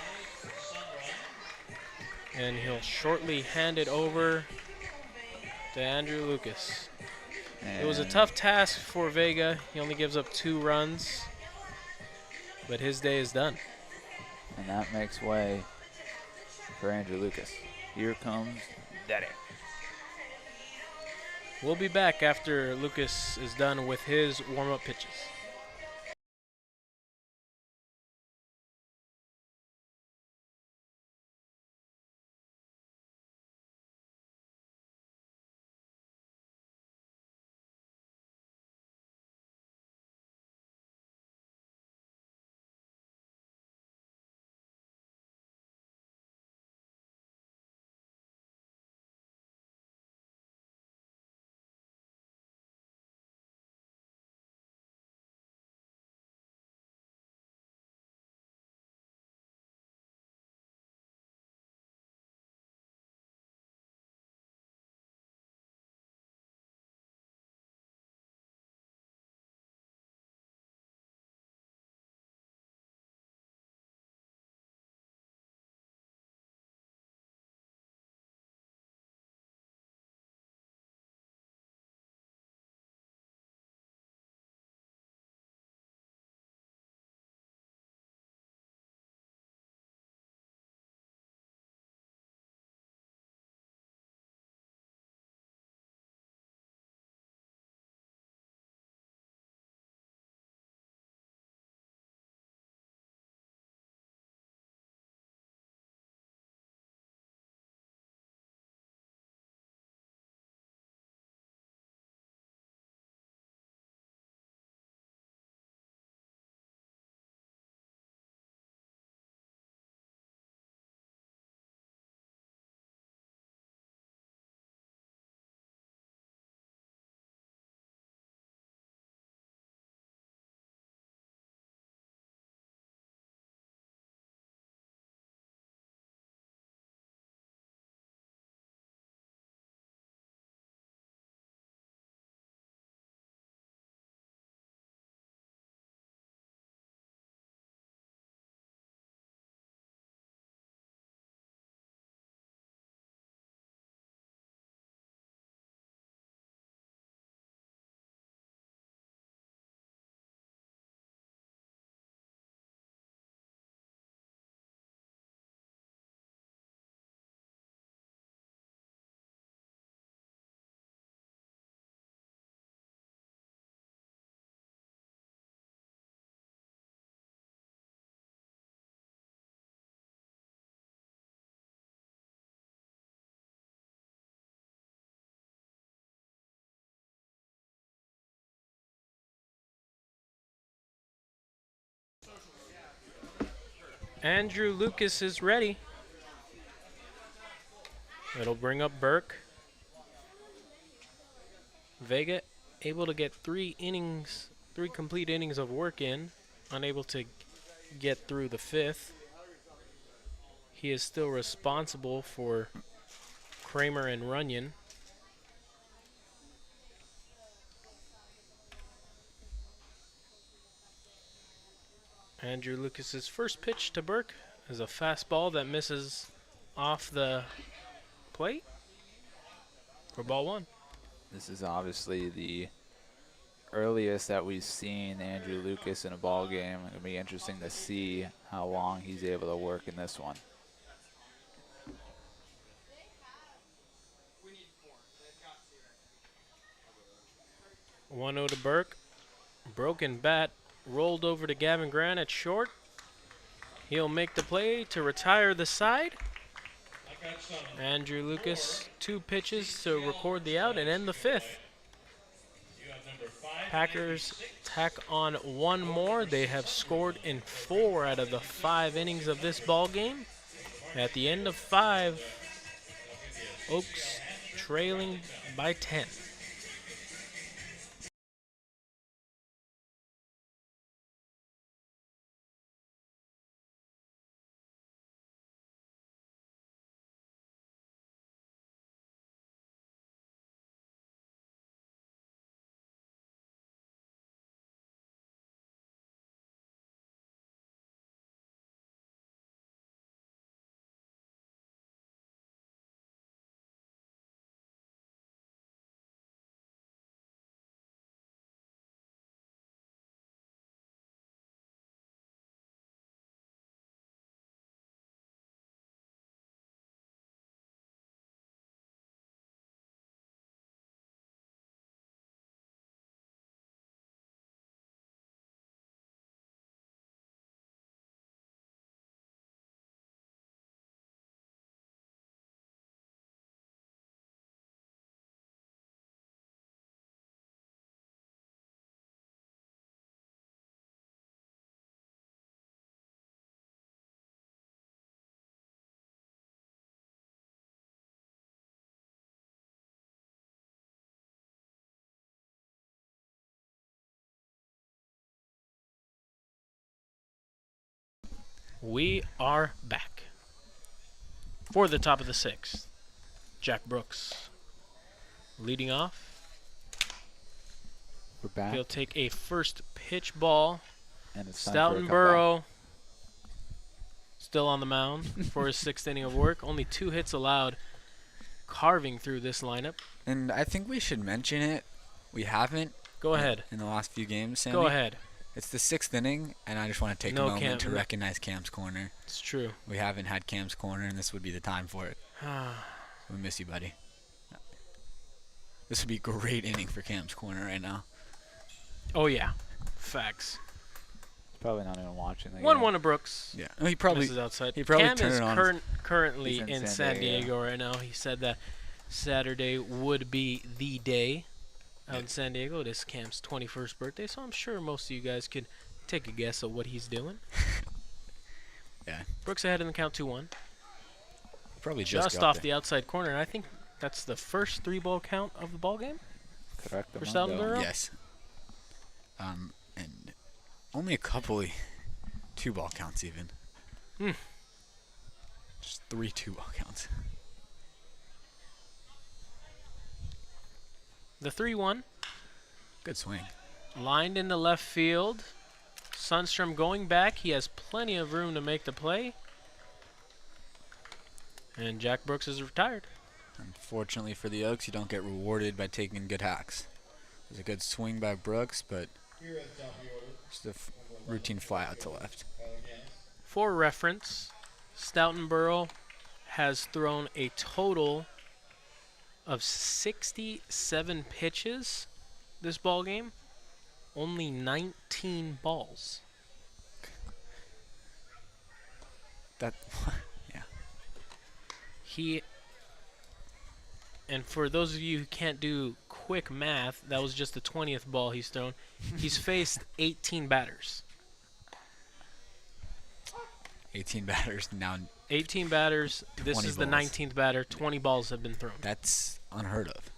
And he'll shortly hand it over to Andrew Lucas. It was a tough task for Vega. He only gives up 2 runs. But his day is done. And that makes way for Andrew Lucas. Here comes Daddy. We'll be back after Lucas is done with his warm-up pitches. Andrew Lucas is ready. It'll bring up Burke. Vega able to get 3 complete innings of work in, unable to get through the 5th. he is still responsible for Kramer and Runyon. Andrew Lucas's first pitch to Burke is a fastball that misses off the plate for ball one. This is obviously the earliest that we've seen Andrew Lucas in a ball game. It'll be interesting to see how long he's able to work in this one. 1-0 to Burke. Broken bat rolled over to Gavin Grant at short. He'll make the play to retire the side. Andrew Lucas, 2 pitches to record the out and end the 5th. Packers tack on 1 more. They have scored in 4 out of the 5 innings of this ball game. At the end of 5, Oaks trailing by 10. We are back. For the top of the 6th, Jack Brooks leading off. We're back. He'll take a first pitch ball. And it's time for a Stoutenborough still on the mound for his 6th inning of work. Only 2 hits allowed, carving through this lineup. And I think we should mention it. We haven't. Go ahead. In the last few games, Sammy. Go ahead. It's the 6th inning, and I just want to take a moment to recognize Cam's Corner. It's true. We haven't had Cam's Corner, and this would be the time for it. We miss you, buddy. This would be a great inning for Cam's Corner right now. Oh, yeah. Facts. Probably not even watching the 1-1 to Brooks. Yeah. He probably misses outside. He probably Cam turned is it on. currently He's in San Diego right now. He said that Saturday would be the day out in San Diego. It is Cam's 21st birthday, so I'm sure most of you guys could take a guess at what he's doing. Yeah. Brooks ahead in the count 2-1. Probably just off the outside corner, and I think that's the first 3-ball count of the ball game. Correct. For Stoutenborough? Yes. And only a couple 2-ball counts even. Just 3 2-ball counts. The 3-1. Good swing. Lined into left field. Sundstrom going back. He has plenty of room to make the play. And Jack Brooks is retired. Unfortunately for the Oaks, you don't get rewarded by taking good hacks. There's a good swing by Brooks, but just a routine fly out to left. For reference, Stoutenborough has thrown a total of 67 pitches this ball game, only 19 balls. That, yeah. And for those of you who can't do quick math, that was just the 20th ball he's thrown. He's faced 18 batters. 18 batters now. 18 batters. This is the 19th batter. 20 balls have been thrown. That's unheard of.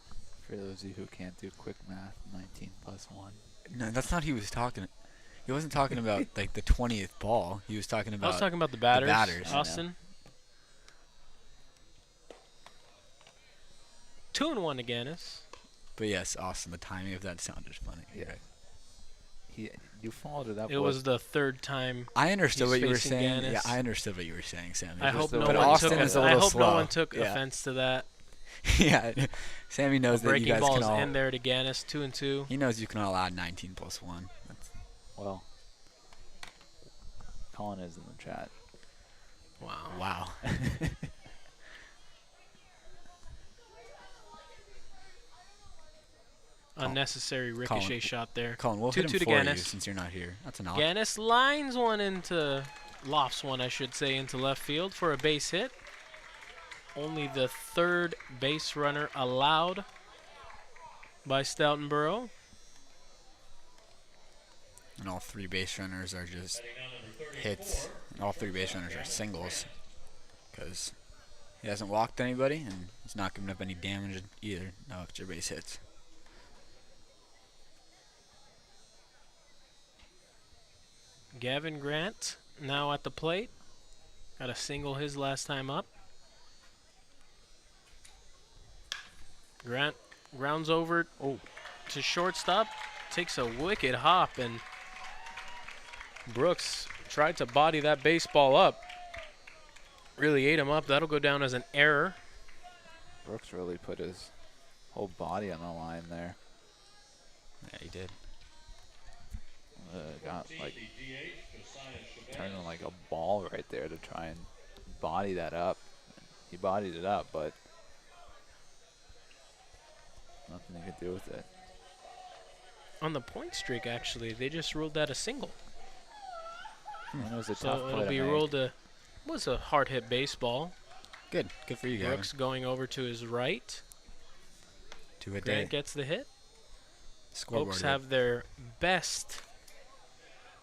For those of you who can't do quick math, 19 plus 1. No, that's not what he was talking. He wasn't talking about like the 20th ball. He was talking about. I was talking about the batters. The batters. Austin. 2-1 to Ganus. But yes, Austin, the timing of that sounded funny. Yeah. You followed it up. It was the third time. I understood He's what you were facing saying. Ganus. Yeah, I understood what you were saying, Sammy. I hope no but one Austin took. is a I little hope slow. no one took Yeah. offense to that. Yeah, Sammy knows that you Breaking guys balls can all. in there to Ganus, 2-2. He knows you can all add 19 plus 1. Well, Colin is in the chat. Wow. Unnecessary ricochet shot there. Colin, we'll 2-2 hit him to for you Ganus. since you're not here. That's an out. Ganus lines one lofts one, I should say, into left field for a base hit. Only the third base runner allowed by Stoutenborough. And all 3 base runners are just hits. And all 3 base runners are singles. Because he hasn't walked anybody, and he's not giving up any damage either. No extra base hits. Gavin Grant now at the plate. Got a single his last time up. Grant grounds over to shortstop. Takes a wicked hop, and Brooks tried to body that baseball up. Really ate him up. That'll go down as an error. Brooks really put his whole body on the line there. Yeah, he did. Got like turning like a ball right there to try and body that up. He bodied it up, but nothing he could do with it. On the point streak, actually, they just ruled that a single. And it was a tough So play it'll to be make. ruled was a hard hit baseball. Good for you, Gavin. Brooks going over to his right. 2 a day. Grant gets the hit. Scoreboard Oaks hit. have their best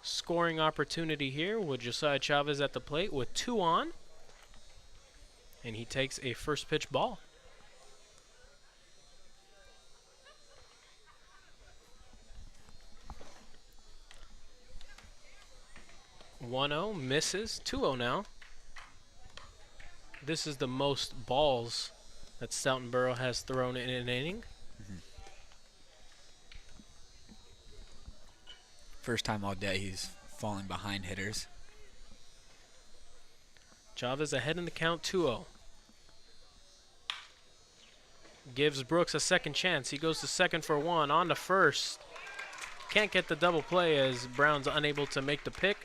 scoring opportunity here with Josiah Chavez at the plate with 2 on. And he takes a first pitch ball. 1-0, misses. 2-0 now. This is the most balls that Stoutenborough has thrown in an inning. First time all day he's falling behind hitters. Chavez ahead in the count, 2-0. Gives Brooks a second chance. He goes to second for 1, on to first. Can't get the double play as Brown's unable to make the pick.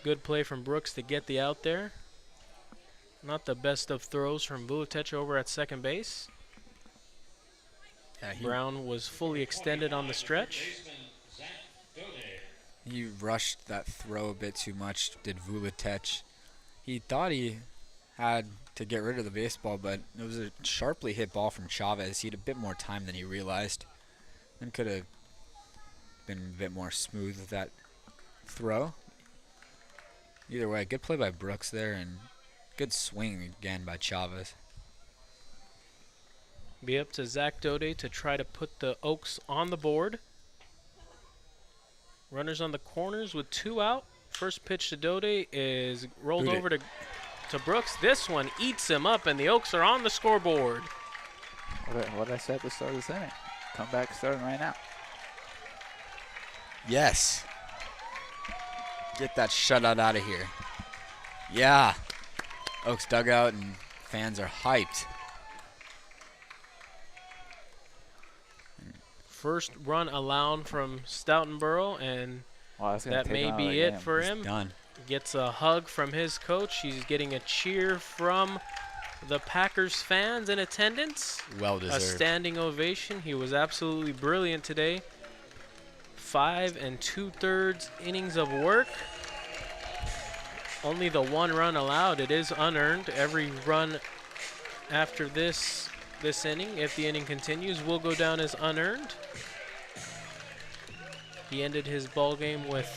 Good play from Brooks to get the out there. Not the best of throws from Vuletic over at second base. Yeah, Brown was fully extended on the stretch. he rushed that throw a bit too much, did Vuletic. He thought he had to get rid of the baseball, but it was a sharply hit ball from Chavez. He had a bit more time than he realized and could have been a bit more smooth with that throw. Either way, good play by Brooks there and good swing again by Chavez. Be up to Zach Daudet to try to put the Oaks on the board. Runners on the corners with 2 out. First pitch to Daudet is rolled over to Brooks. This one eats him up, and the Oaks are on the scoreboard. What did I say at the start of this inning? Comeback starting right now. Yes. Get that shutout out of here. Yeah. Oaks dugout and fans are hyped. First run allowed from Stoutenborough, and that may be it for him. Done. Gets a hug from his coach. He's getting a cheer from the Packers fans in attendance. Well A deserved. standing ovation. He was absolutely brilliant today. 5 2/3 innings of work. Only the 1 run allowed. It is unearned. Every run after this inning, if the inning continues, will go down as unearned. He ended his ball game with,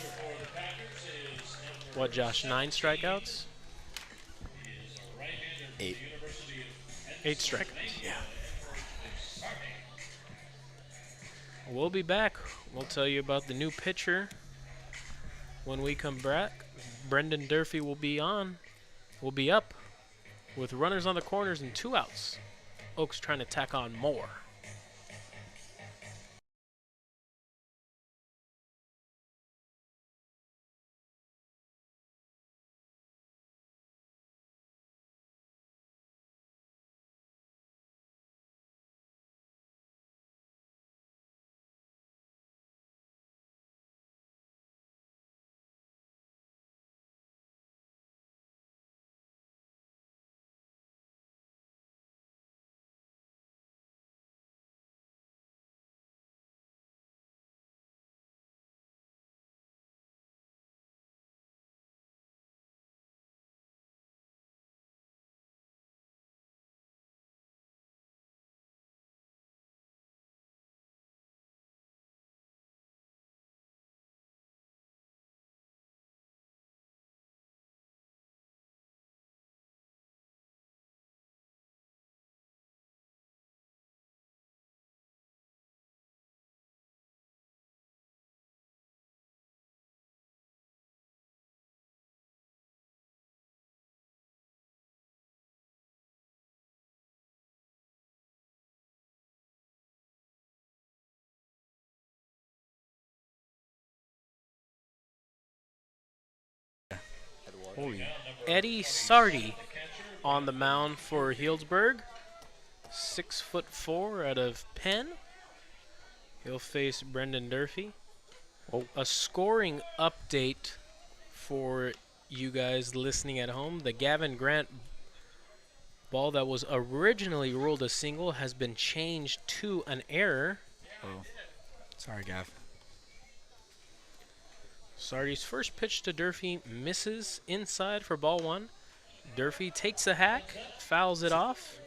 what, Josh, 9 strikeouts? 8. 8 strikeouts. Yeah. We'll be back. We'll tell you about the new pitcher when we come back. Brendan Durfee will be up With runners on the corners and 2 outs, Oaks trying to tack on more. Eddie Sardi on the mound for Healdsburg. 6'4" out of Penn. He'll face Brendan Durfee. Oh. A scoring update for you guys listening at home. The Gavin Grant ball that was originally ruled a single has been changed to an error. Oh, sorry, Gav. Sardi's first pitch to Durfee misses inside for ball 1. Durfee takes a hack, fouls it off.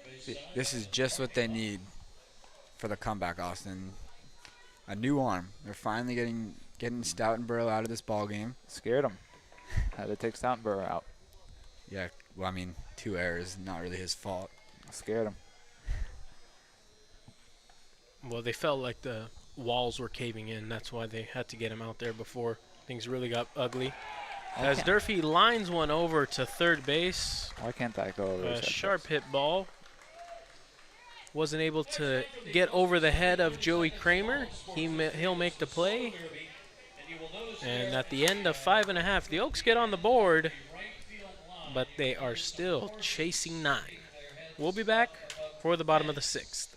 This is just what they need for the comeback, Austin. A new arm. They're finally getting Stoutenborough out of this ball game. Scared him. Had to take Stoutenborough out. Yeah, well, I mean, 2 errors, not really his fault. Scared him. Well, they felt like the walls were caving in. That's why they had to get him out there before things really got ugly. As Durfee lines one over to third base. Why can't that go over? A sharp hit ball. Wasn't able to get over the head of Joey Kramer. He'll make the play. And at the end of 5.5, the Oaks get on the board, but they are still chasing 9. We'll be back for the bottom of the 6th.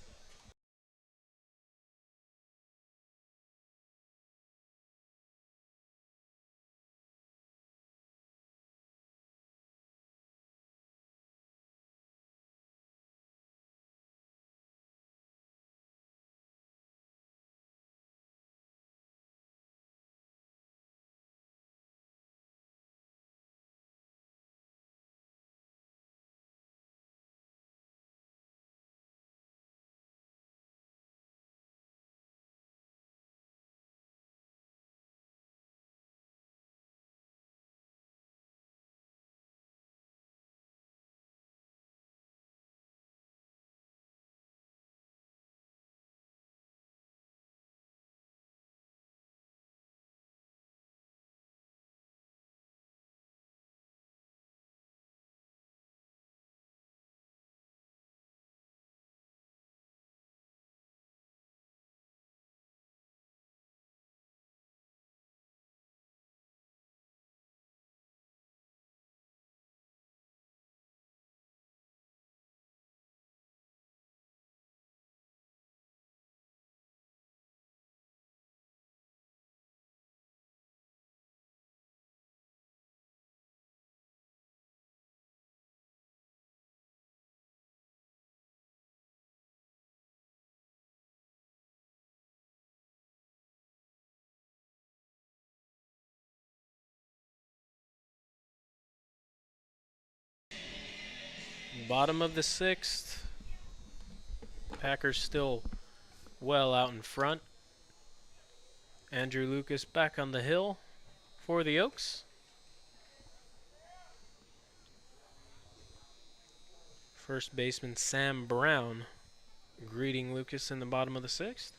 Bottom of the 6th. Packers still well out in front. Andrew Lucas back on the hill for the Oaks. First baseman Sam Brown greeting Lucas in the bottom of the 6th.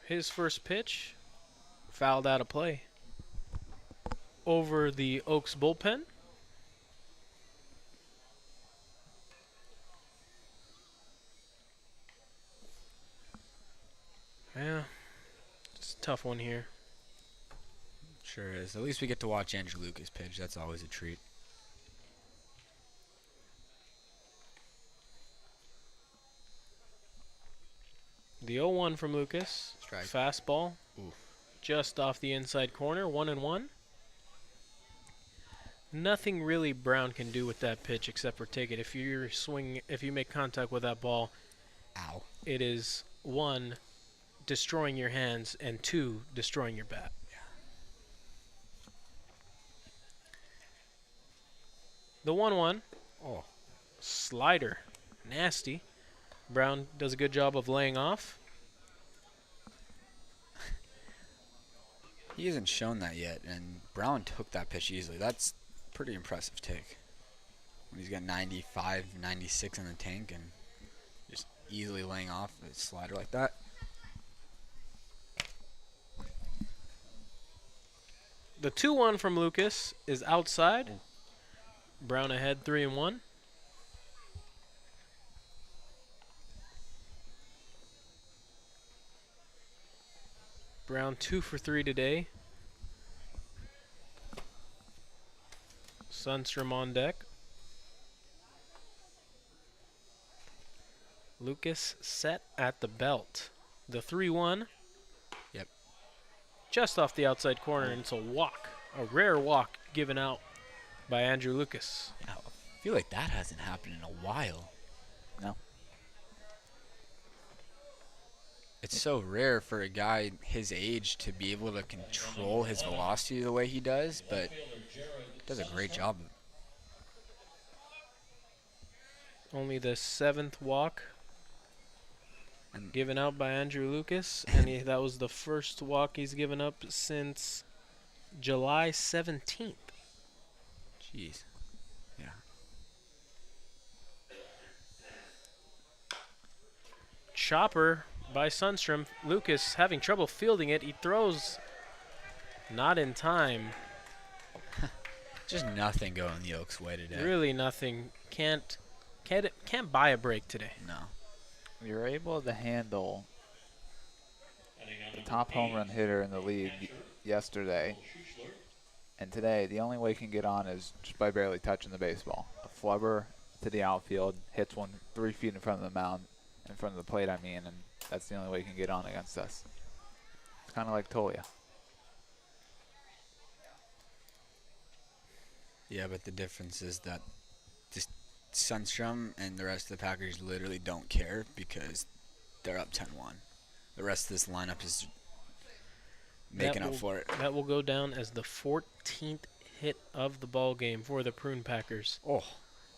His first pitch fouled out of play. over the Oaks bullpen. Yeah, it's a tough one here. Sure is. At least we get to watch Andrew Lucas pitch. That's always a treat. The 0-1 from Lucas. Strike. Fastball. Ooh. Just off the inside corner. 1-1. Nothing really Brown can do with that pitch except for take it. If you make contact with that ball, Ow. it is 1, destroying your hands, and 2, destroying your bat. The 1-1. Oh. Slider. Nasty. Brown does a good job of laying off. He hasn't shown that yet, and Brown took that pitch easily. That's a pretty impressive take. When he's got 95, 96 in the tank and just easily laying off a slider like that. The 2-1 from Lucas is outside. Brown ahead 3-1. Brown 2 for 3 today. Sundstrom on deck. Lucas set at the belt. The 3-1. Yep. Just off the outside corner, and it's a walk. A rare walk given out by Andrew Lucas. I feel like that hasn't happened in a while. No. It's so rare for a guy his age to be able to control his velocity the way he does, but does a great job. Only the 7th walk And given out by Andrew Lucas, and that was the first walk he's given up since July 17th. jeez. Yeah. Chopper by Sundstrom. Lucas having trouble fielding it. He throws not in time. Just nothing going the Oaks' way today. Really nothing. Can't buy a break today. No. You're able to handle the top home run hitter in the league yesterday, and today the only way you can get on is just by barely touching the baseball. A flubber to the outfield, hits one 3 feet in front of the mound, in front of the plate, I mean, and that's the only way you can get on against us. It's kind of like Tolia. Yeah, but the difference is that just Sundstrom and the rest of the Packers literally don't care because they're up 10-1. The rest of this lineup is making up for it. That will go down as the 14th hit of the ball game for the Prune Packers. Oh,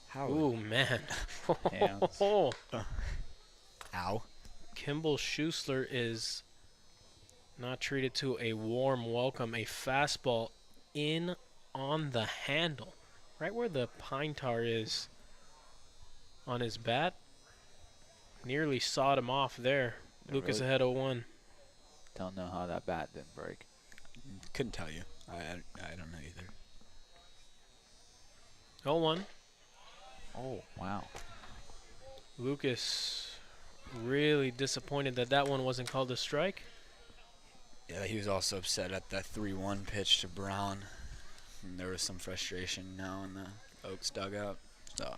how? Ooh, man. Hands. Ow. Kimball Schuessler is not treated to a warm welcome. A fastball in on the handle, right where the pine tar is on his bat. Nearly sawed him off there. Lucas really ahead 0-1. Don't know how that bat didn't break. Couldn't tell you. I don't know either. 0-1. Oh, wow. Lucas really disappointed that that one wasn't called a strike. Yeah, he was also upset at that 3-1 pitch to Brown. And there was some frustration now in the Oaks dugout. So,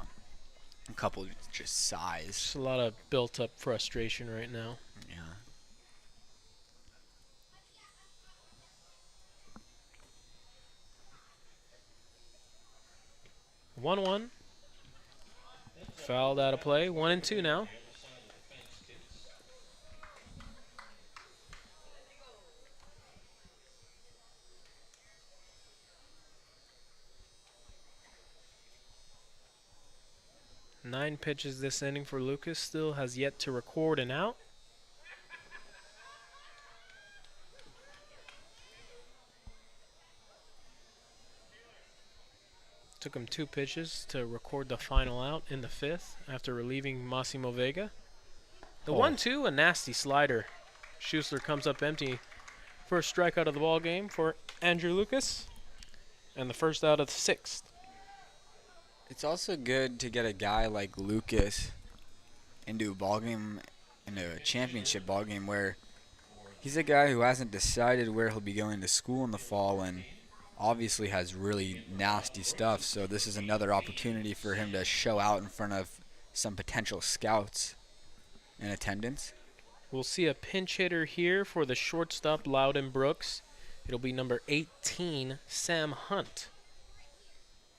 a couple just sighs. Just a lot of built-up frustration right now. Yeah. One one. Fouled out of play. 1-2 now. Nine pitches this inning for Lucas. Still has yet to record an out. Took him 2 pitches to record the final out in the 5th after relieving Massimo Vega. The 1-2, a nasty slider. Schuessler comes up empty. First strikeout of the ball game for Andrew Lucas. and the first out of the 6th. It's also good to get a guy like Lucas into a ball game, into a championship ball game where he's a guy who hasn't decided where he'll be going to school in the fall and obviously has really nasty stuff. So this is another opportunity for him to show out in front of some potential scouts in attendance. We'll see a pinch hitter here for the shortstop, Aladdin Brooks. It'll be number 18, Sam Hunt.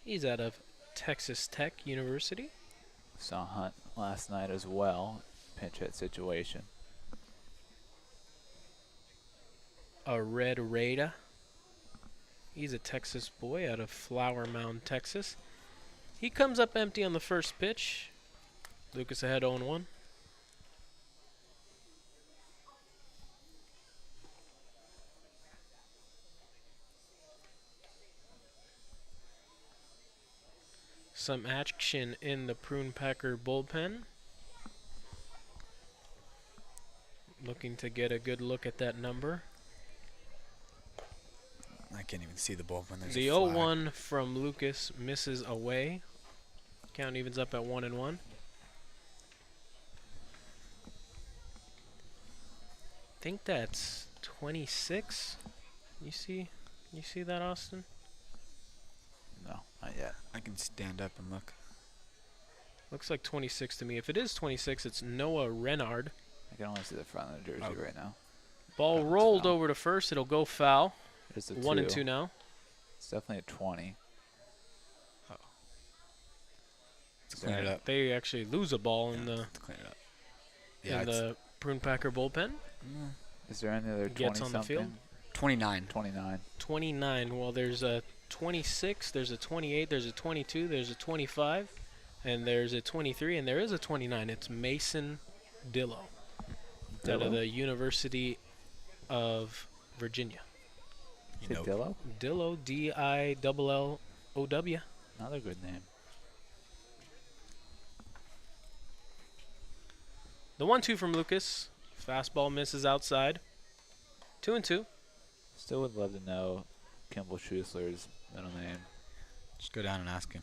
He's out of Texas Tech University. Saw Hunt last night as well. Pinch hit situation. A Red Raider. He's a Texas boy out of Flower Mound, Texas. He comes up empty on the first pitch. Lucas ahead 0-1. Some action in the Prune Packer bullpen. Looking to get a good look at that number. I can't even see the bullpen. There's The a flag. 0-1 from Lucas misses away. Count evens up at 1-1. I think that's 26. You see that, Austin? No, not yet. I can stand up and look. Looks like 26 to me. If it is 26, it's Noah Renard. I can only see the front of the jersey right now. Ball rolled over to first. It'll go foul. There's a 1-2 now. It's definitely a 20. Let's clean it up. They actually lose a ball in the Let's clean it up. Yeah, in the Prune Packer bullpen. Is there any other 20 Gets on the something? field. 29. 29. 29. Well, there's a 26, there's a 28, there's a 22, there's a 25, and there's a 23, and there is a 29. It's Mason Dillow out of the University of Virginia. Is it Dillow? Dillow, D-I-L-L-O-W. Another good name. The 1-2 from Lucas. Fastball misses outside. 2-2. Still would love to know Kimball Schuessler's middle name. Just go down and ask him.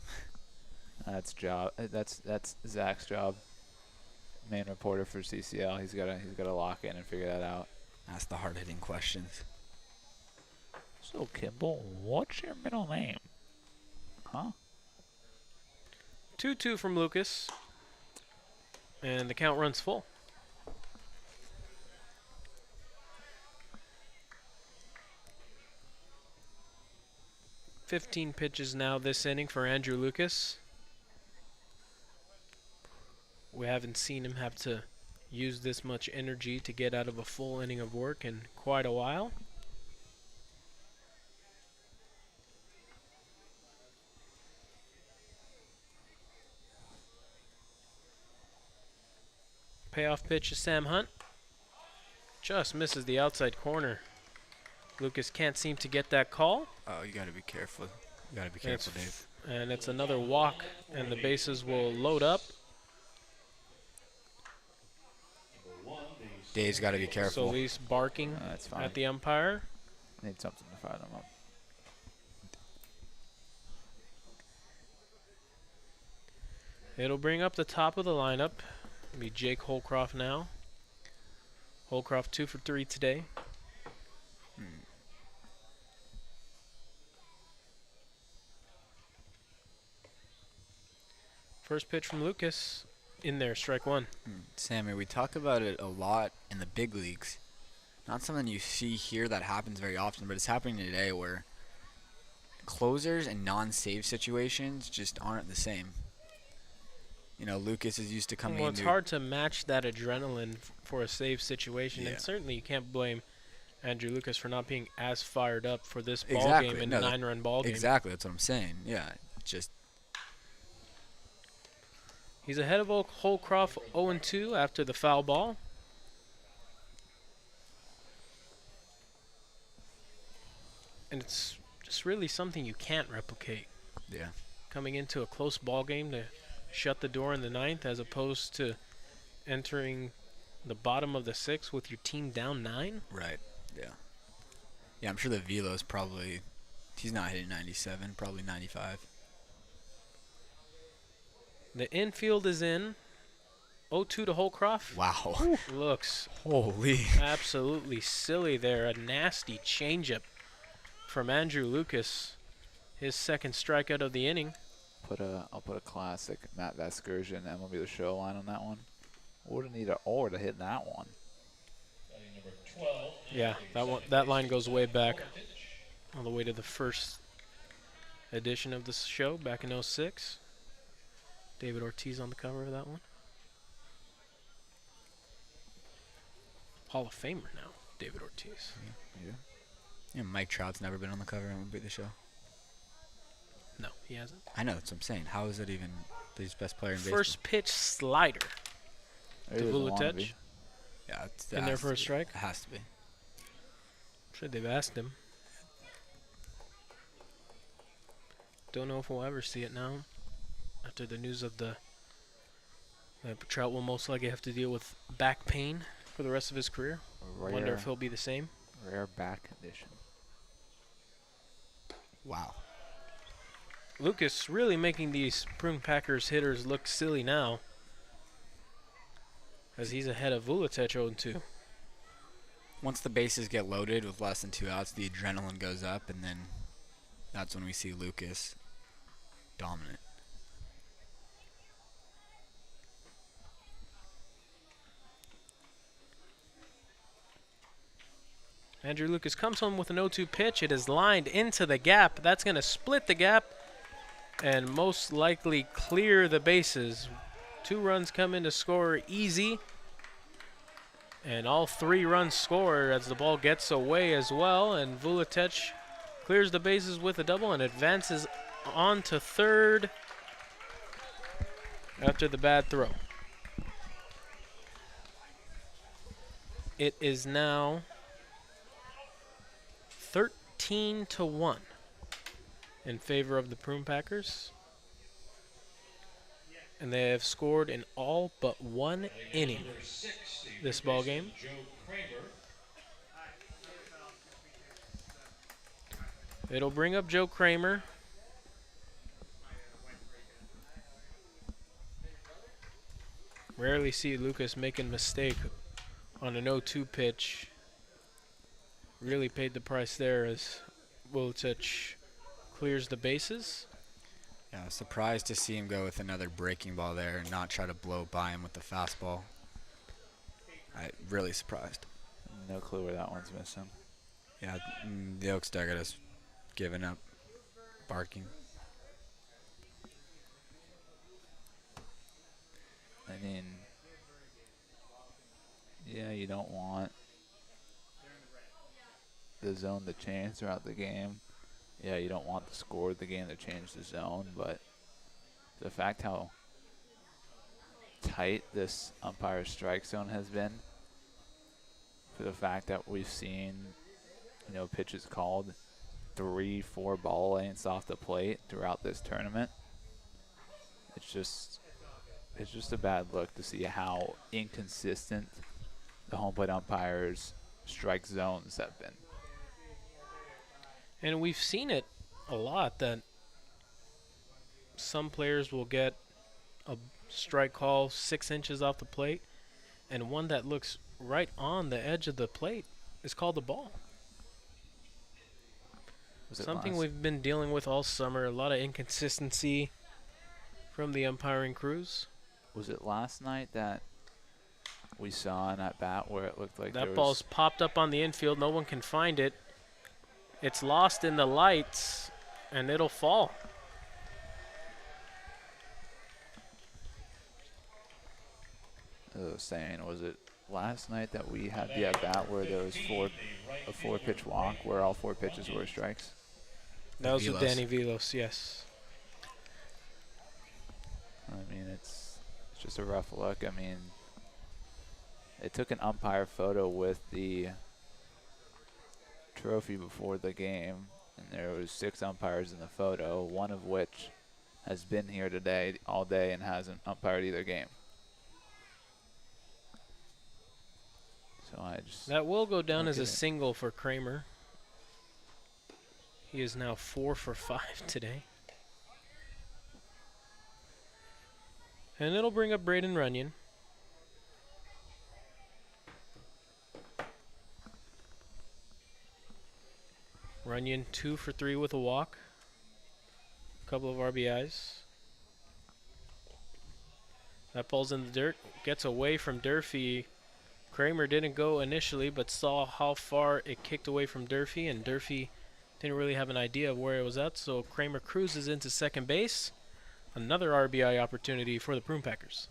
That's Zach's job. Main reporter for CCL. He's gotta lock in and figure that out. Ask the hard-hitting questions. So Kimball, what's your middle name? Huh? 2-2 from Lucas. And the count runs full. "15 pitches now this inning for Andrew Lucas. We haven't seen him have to use this much energy to get out of a full inning of work in quite a while. Payoff pitch to Sam Hunt. Just misses the outside corner. Lucas can't seem to get that call. Oh, you got to be careful. You got to be careful, Dave. And it's another walk, and the bases will load up. Dave's got to be careful. Solis barking That's fine. at the umpire. Need something to fire them up. It'll bring up the top of the lineup. It'll be Jake Holcroft now. Holcroft 2 for 3 today. First pitch from Lucas. In there, strike one. Sammy, we talk about it a lot in the big leagues. Not something you see here that happens very often, but it's happening today where closers and non-save situations just aren't the same. You know, Lucas is used to coming Well, in. it's hard to match that adrenaline for a save situation, and certainly you can't blame Andrew Lucas for not being as fired up for this ball game in a 9-run ball game. Exactly, that's what I'm saying. Yeah, just. He's ahead of Holcroft 0-2 after the foul ball. And it's just really something you can't replicate. Yeah. Coming into a close ball game to shut the door in the 9th as opposed to entering the bottom of the 6th with your team down 9. Right, yeah. Yeah, I'm sure the velo's probably He's not hitting 97, probably 95. The infield is in. 0-2 to Holcroft. Wow. Looks Holy. absolutely silly there. A nasty changeup from Andrew Lucas. His second strikeout of the inning. I'll put a classic Matt Vasgersian MLB The Show line on that one. Would have needed an or to hit that one. Yeah, that line goes way back, all the way to the first edition of the show back in '06. David Ortiz on the cover of that one. Hall of Famer now, David Ortiz. Yeah, Mike Trout's never been on the cover of MLB The Show. No, he hasn't. I know, that's what I'm saying. How is it even the best player in baseball? First pitch slider to Vuletic. Yeah, in there for a strike? It has to be. I'm sure they've asked him. Don't know if we'll ever see it now. After the news of the Trout will most likely have to deal with back pain for the rest of his career. Wonder if he'll be the same. Rare back condition. Wow. Lucas really making these Prune Packers hitters look silly now, as he's ahead of Vuletic 0-2. Once the bases get loaded with less than 2 outs, the adrenaline goes up, and then that's when we see Lucas dominant. Andrew Lucas comes home with an 0-2 pitch. It is lined into the gap. That's going to split the gap and most likely clear the bases. 2 runs come in to score easy. And all 3 runs score as the ball gets away as well. And Vuletic clears the bases with a double and advances on to third after the bad throw. It is now 13-1 in favor of the Prune Packers. And they have scored in all but 1 inning this ball game. It'll bring up Joe Kramer. Rarely see Lucas making a mistake on an 0-2 pitch. Really paid the price there as Vuletic clears the bases. Yeah, I was surprised to see him go with another breaking ball there and not try to blow by him with the fastball. Really surprised. No clue where that one's missing. Yeah, the Oaks dugout has given up barking. I mean, yeah, you don't want the zone to change throughout the game. Yeah, you don't want the score of the game to change the zone, but the fact how tight this umpire strike zone has been, for the fact that we've seen, pitches called 3-4 ball lengths off the plate throughout this tournament, it's just a bad look to see how inconsistent the home plate umpires' strike zones have been. And we've seen it a lot that some players will get a strike call 6 inches off the plate, and one that looks right on the edge of the plate is called a ball. Something we've been dealing with all summer, a lot of inconsistency from the umpiring crews. Was it last night that we saw an at-bat where it looked like that ball's popped up on the infield, no one can find it. It's lost in the lights, and it'll fall. Was it last night that we had the at-bat where there was a 4-pitch walk where all 4 pitches were strikes? That was with Danny Velos, yes. I mean, it's just a rough look. I mean, they took an umpire photo with the trophy before the game, and there was 6 umpires in the photo, one of which has been here today all day and hasn't umpired either game. So that will go down as a single for Kramer. He is now 4 for 5 today. And it'll bring up Braden Runyon. Runyon 2 for 3 with a walk. Couple of RBIs. That ball's in the dirt. Gets away from Durfee. Kramer didn't go initially, but saw how far it kicked away from Durfee, and Durfee didn't really have an idea of where it was at, so Kramer cruises into second base. Another RBI opportunity for the Prune Packers.